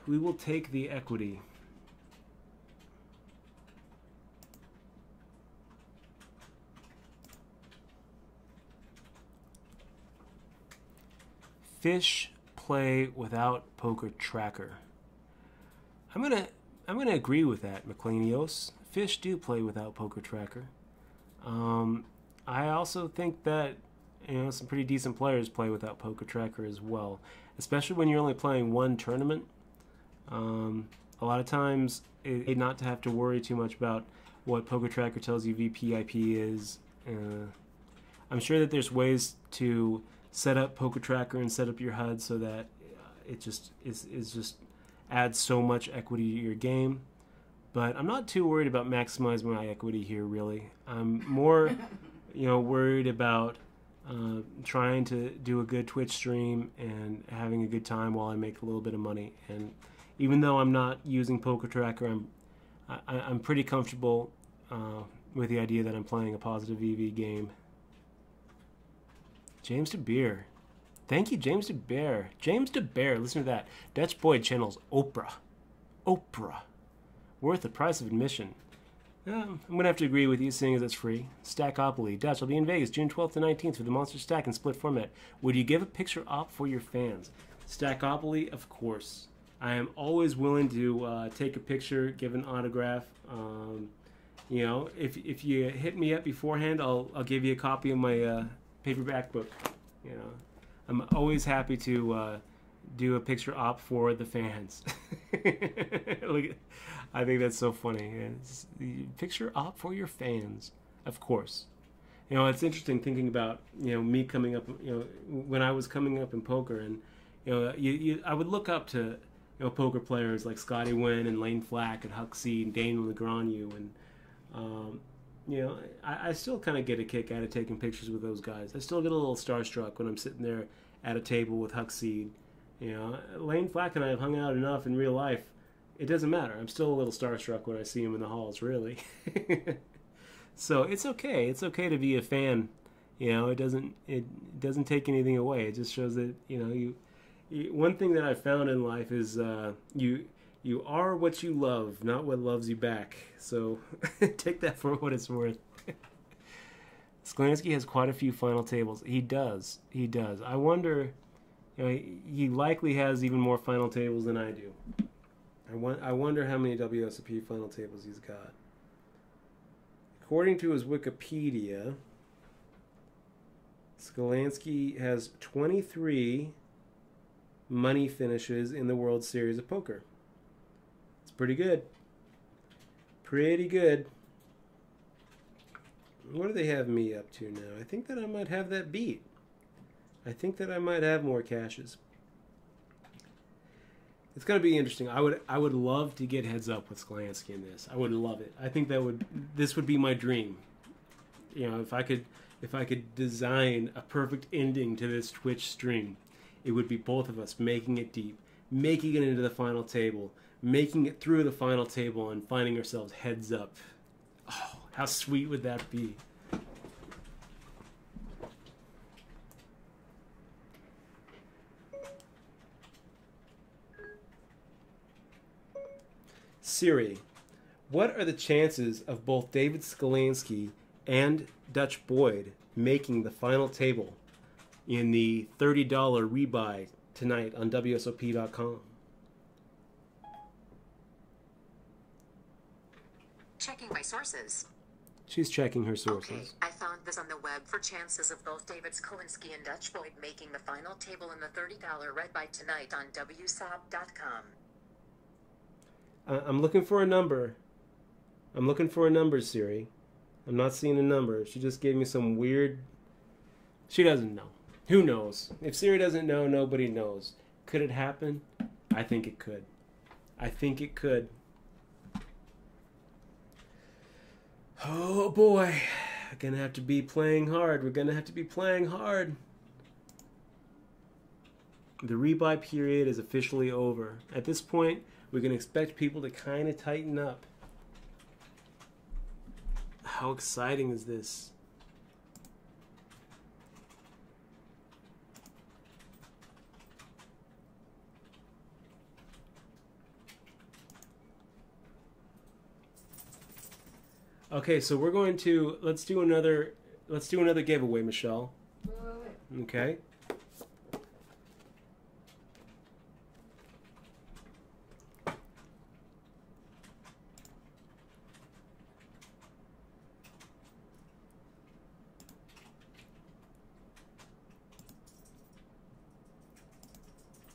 the equity. Fish play without poker tracker. I'm gonna agree with that, McLeanios. Fish do play without poker tracker. I also think that some pretty decent players play without poker tracker as well, especially when you're only playing one tournament. A lot of times, not to have to worry too much about what poker tracker tells you VPIP is. I'm sure that there's ways to set up poker tracker and set up your HUD so that it just adds so much equity to your game. But I'm not too worried about maximizing my equity here, really. I'm more, worried about trying to do a good Twitch stream and having a good time while I make a little bit of money. And even though I'm not using poker tracker, I'm pretty comfortable with the idea that I'm playing a positive EV game. James DeBeer. Thank you, James DeBeer. James DeBeer, listen to that. Dutch Boyd channels Oprah. Oprah. Worth the price of admission. I'm going to have to agree with you, seeing as it's free. Stackopoly. Dutch, I'll be in Vegas June 12th to 19th for the Monster Stack and Split format. Would you give a picture op for your fans? Stackopoly, of course. I am always willing to take a picture, give an autograph. If you hit me up beforehand, I'll give you a copy of my paperback book. I'm always happy to do a picture op for the fans. I think that's so funny. It's the picture op for your fans, of course. It's interesting thinking about me coming up. When I was coming up in poker, and I would look up to poker players like Scotty Wynn and Lane Flack and Huck Seed and Daniel Negreanu, and I still kind of get a kick out of taking pictures with those guys. I still get a little starstruck when I'm sitting there at a table with Huck Seed. Lane Flack and I have hung out enough in real life. It doesn't matter. I'm still a little starstruck when I see him in the halls, really. So it's okay. It's okay to be a fan. It doesn't take anything away. It just shows that you one thing that I've found in life is you are what you love, not what loves you back. So take that for what it's worth. Sklansky has quite a few final tables. He does. I wonder, he likely has even more final tables than I do. I wonder how many WSOP final tables he's got. According to his Wikipedia, Sklansky has 23 money finishes in the World Series of Poker. It's pretty good. Pretty good. What do they have me up to now? I think that I might have that beat. I think that I might have more cashes. It's going to be interesting. I would love to get heads up with Sklansky in this. I would love it. I think this would be my dream. if I could design a perfect ending to this Twitch stream, it would be both of us making it deep, making it into the final table, making it through the final table, and finding ourselves heads up. Oh, how sweet would that be? Siri, what are the chances of both David Skolansky and Dutch Boyd making the final table in the $30 rebuy tonight on WSOP.com? Checking my sources. She's checking her sources. Okay, I found this on the web for chances of both David Skolansky and Dutch Boyd making the final table in the $30 red buy tonight on WSOP.com. I'm looking for a number. I'm looking for a number, Siri. I'm not seeing a number. She just gave me some weird... She doesn't know. Who knows? If Siri doesn't know, nobody knows. Could it happen? I think it could. I think it could. Oh boy. We're gonna have to be playing hard. We're gonna have to be playing hard. The rebuy period is officially over. At this point, we can expect people to kind of tighten up. How exciting is this? Okay, so we're going to let's do another giveaway, Michelle. Wait. Okay.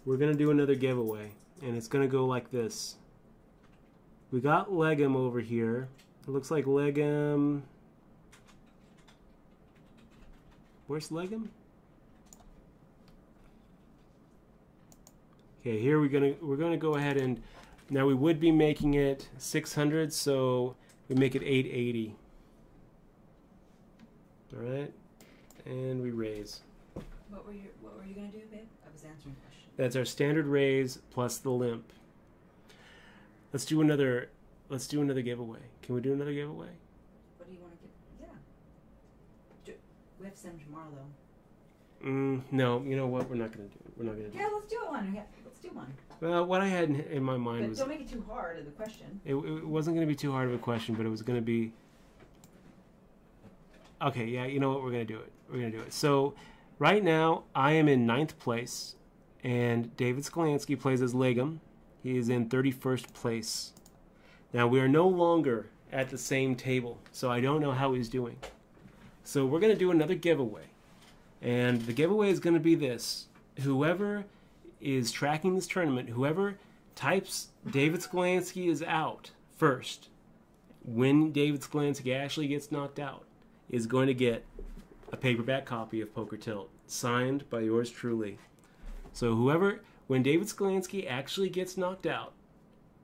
We're going to do another giveaway, and it's going to go like this. We got Legum over here. It looks like Legum... Where's Legum? Okay, here we're gonna go ahead and... Now we would be making it 600, so we make it 880. Alright, and we raise. What were you gonna do, babe? I was answering a question. That's our standard raise plus the limp. Let's do another giveaway. Can we do another giveaway? What do you want to give? Yeah. We have to send them tomorrow, though. No, you know what? We're not gonna do it. We're not gonna do Yeah, it. let's do it one. Yeah, let's do one. Well, what I had in my mind But was don't make it too hard of the question. it wasn't gonna be too hard of a question, but it was gonna be. Okay, yeah, you know what? We're gonna do it. We're gonna do it. So, right now I am in 9th place, and David Skolansky plays as Legum. He is in 31st place. Now, we are no longer at the same table, so I don't know how he's doing. So we're going to do another giveaway. And the giveaway is going to be this. Whoever is tracking this tournament, whoever types David Skolansky is out first, when David Skolansky actually gets knocked out, is going to get a paperback copy of Poker Tilt, signed by yours truly. So whoever, when David Skolansky actually gets knocked out,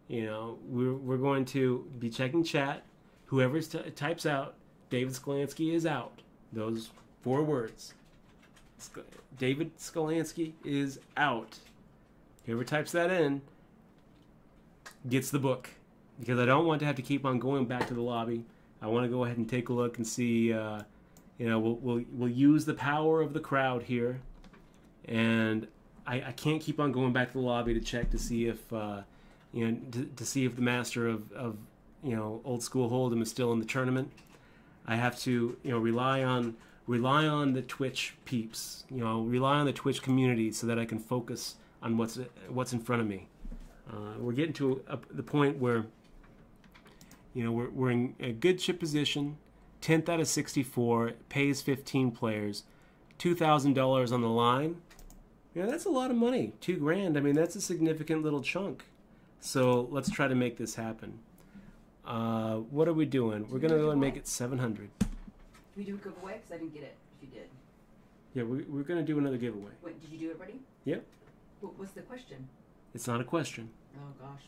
you know, we're going to be checking chat. Whoever types out, David Skolansky is out. Those 4 words. David Skolansky is out. Whoever types that in gets the book. Because I don't want to have to keep on going back to the lobby. I want to go ahead and take a look and see, you know, we'll use the power of the crowd here. And I can't keep on going back to the lobby to check to see if... you know, to see if the master of you know, old school Hold'em is still in the tournament. I have to, you know, rely on the Twitch peeps, you know, rely on the Twitch community so that I can focus on what's in front of me. We're getting to the point where, you know, we're in a good chip position. 10th out of 64, pays 15 players, $2,000 on the line. Yeah, that's a lot of money. $2,000. I mean, that's a significant little chunk. So let's try to make this happen. What are we doing? We're going to go and make it 700. We do a giveaway? Because I didn't get it if you did. Yeah, we're going to do another giveaway. Wait, did you do it already? Yep. What's the question? It's not a question. Oh, gosh.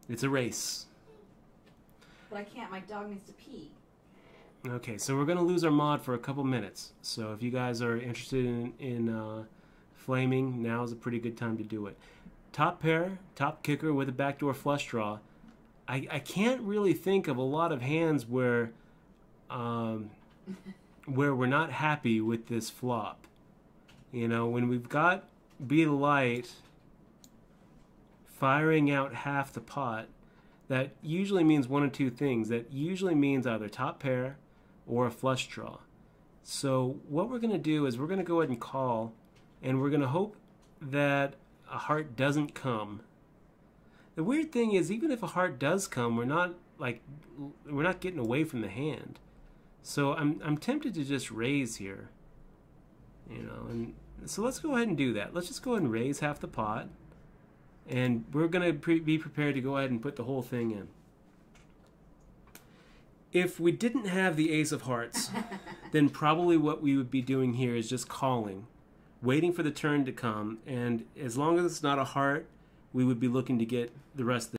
It's a race. But I can't. My dog needs to pee. Okay, so we're going to lose our mod for a couple minutes. So if you guys are interested in flaming, now is a pretty good time to do it. Top pair, top kicker with a backdoor flush draw. I can't really think of a lot of hands where we're not happy with this flop. You know, when we've got Be the Light firing out half the pot, that usually means one of two things. That usually means either top pair or a flush draw. So what we're going to do is we're going to go ahead and call, and we're going to hope that a heart doesn't come. The weird thing is, even if a heart does come, we're not getting away from the hand. So I'm tempted to just raise here. You know, and so let's go ahead and do that. Let's just go ahead and raise half the pot. And we're going to be prepared to go ahead and put the whole thing in. If we didn't have the ace of hearts, then probably what we would be doing here is just calling, waiting for the turn to come. And as long as it's not a heart, we would be looking to get the rest of the